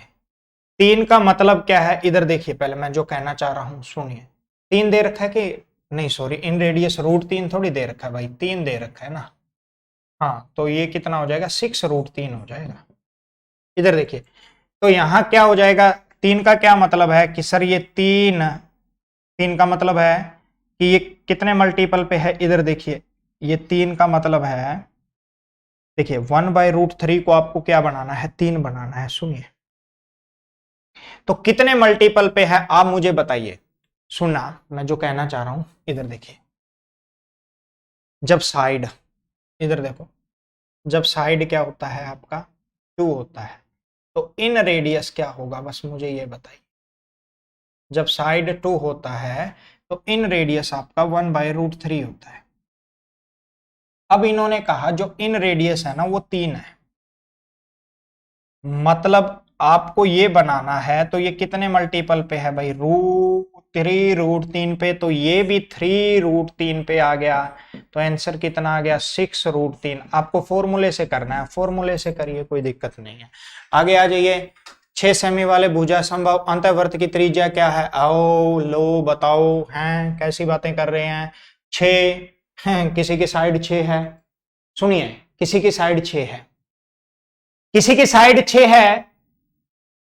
3 का मतलब क्या है, इधर देखिए, पहले मैं जो कहना चाह रहा हूं सुनिए, 3 दे रखा है कि नहीं, सॉरी, इन रेडियस √3 थोड़ी दे रखा है भाई, 3 दे रखा है ना, हाँ, तो ये कितना हो जाएगा, 6√3 हो जाएगा। इधर देखिए, तो यहां क्या हो जाएगा, 3 का क्या मतलब है कि सर ये 3 का मतलब है कि ये कितने मल्टीपल पे है, इधर देखिए, ये 3 का मतलब है, देखिए 1/√3 को आपको क्या बनाना है, 3 बनाना है, सुनिए, तो कितने मल्टीपल पे है आप मुझे बताइए। सुनना, मैं जो कहना चाह रहा हूं, इधर देखिए, जब साइड इधर देखो, जब साइड क्या होता है आपका 2 होता है, तो इन रेडियस क्या होगा, बस मुझे ये बताइए। जब साइड 2 होता है तो इन रेडियस आपका 1/√3 होता है। अब इन्होंने कहा जो इन रेडियस है ना वो 3 है, मतलब आपको ये बनाना है तो ये कितने मल्टीपल पे है भाई, √3 पे, तो ये भी 3√3 पे आ गया, तो आंसर कितना आ गया 6√3। आपको फॉर्मूले से करना है, फॉर्मूले से करिए, कोई दिक्कत नहीं है। आगे आ जाइए, 6 सेमी वाले भुजा संभव अंतःवर्त की त्रिज्या क्या है, आओ लो बताओ, हैं कैसी बातें कर रहे हैं। 6 हैं, किसी की साइड 6 है, सुनिए किसी की साइड 6 है, किसी की साइड 6 है।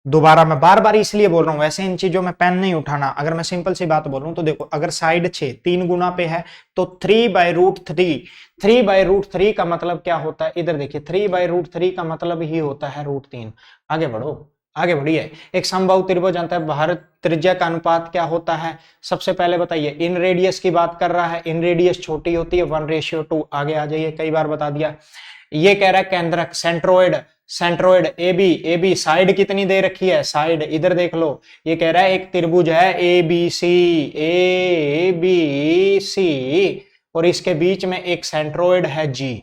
दोबारा मैं बार बार इसलिए बोल रहा हूं, वैसे इन चीजों में पेन नहीं उठाना। अगर मैं सिंपल सी बात बोलूं तो देखो, अगर साइड 6 3 गुना पे है तो 3/√3, 3/√3 का मतलब क्या होता है, इधर देखिए 3/√3 का मतलब ही होता है √3। आगे बढ़ो, आगे बढ़िए। एक समबाहु त्रिभुज अंतःभारत त्रिज्या का अनुपात क्या होता है, सबसे पहले बताइए। इन रेडियस की बात कर रहा है, इन रेडियस छोटी होती है 1:2। आगे आ जाइए, कई बार बता दिया। ये कह रहा है केंद्रक, centroid, centroid A B side कितनी दे रखी है, साइड इधर देख लो। ये कह रहा है एक त्रिभुज है ए बी सी और इसके बीच में एक सेंट्रोइड है जी,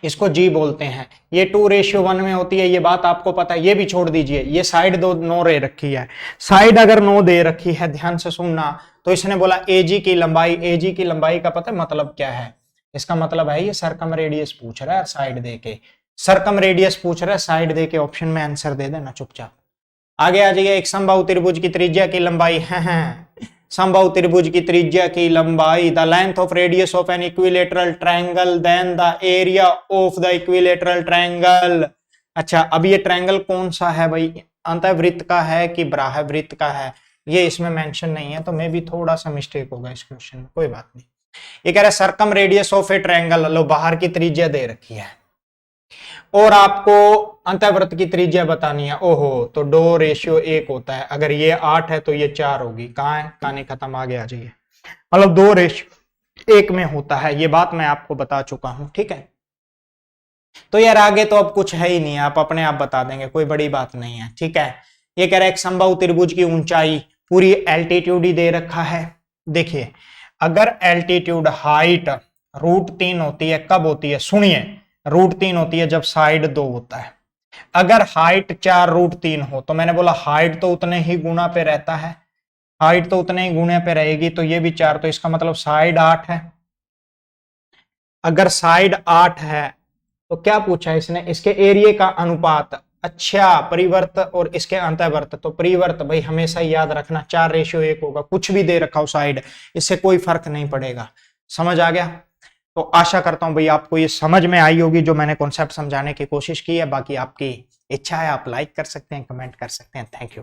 इसको जी बोलते हैं। ये 2:1 में होती है, ये बात आपको पता है। ये भी छोड़ दीजिए, ये साइड 9 दे रखी है, साइड अगर 9 दे रखी है, ध्यान से सुनना। तो इसने बोला एजी की लंबाई, एजी की लंबाई का पता है मतलब क्या है, इसका मतलब है ये सरकम रेडियस पूछ रहा है, साइड दे के सरकम रेडियस पूछ रहा है, साइड दे के ऑप्शन में आंसर दे देना चुपचाप। आगे आ जाइए, एक समबाहु त्रिभुज की त्रिज्या की लंबाई है, समबाहु त्रिभुज की त्रिज्या की लंबाई, the length of radius of an equilateral triangle then the area of the equilateral triangle. अच्छा, अब ये ट्रायंगल कौन सा है भाई, अंतःवृत्त का है कि बाह्यवृत्त का है, ये इसमें मेंशन नहीं है, तो मे भी थोड़ा सा मिस्टेक होगा इस क्वेश्चन में, कोई बात नहीं। ये कह रहा है सरकम रेडियस ऑफ ए ट्रायंगल, लो बाहर की त्रिज्या दे रखी है और आपको अंतःवृत्त की त्रिज्या बतानी है। ओहो, तो 2:1 होता है, अगर ये 8 है तो ये 4 होगी। कहां है, कहानी खत्म, आगे आ जाइए। मतलब 2:1 में होता है, ये बात मैं आपको बता चुका हूं, ठीक है। तो यार आगे तो अब कुछ है ही नहीं, आप अपने आप बता देंगे, कोई बड़ी बात नहीं है, ठीक है। ये कह रहा है एक समबाहु त्रिभुज की ऊंचाई, पूरी एल्टीट्यूड ही दे रखा है। देखिए, अगर एल्टीट्यूड हाइट √3 होती है, कब होती है, सुनिए, √3 होती है जब साइड 2 होता है। अगर हाइट 4√3 हो, तो मैंने बोला हाइट तो उतने ही गुना पे रहता है, हाइट तो उतने ही गुणे पे रहेगी, तो ये भी 4, तो इसका मतलब साइड 8 है। अगर साइड 8 है तो क्या पूछा है इसने, इसके एरिया का अनुपात। अच्छा, परिवर्त और इसके अंतःवर्त, तो परिवर्त भाई हमेशा याद रखना 4:1 होगा, कुछ भी दे रखा हो साइड, इससे कोई फर्क नहीं पड़ेगा। समझ आ गया। तो आशा करता हूं भाई आपको ये समझ में आई होगी, जो मैंने कॉन्सेप्ट समझाने की कोशिश की है। बाकी आपकी इच्छा है, आप लाइक कर सकते हैं, कमेंट कर सकते हैं। Thank you.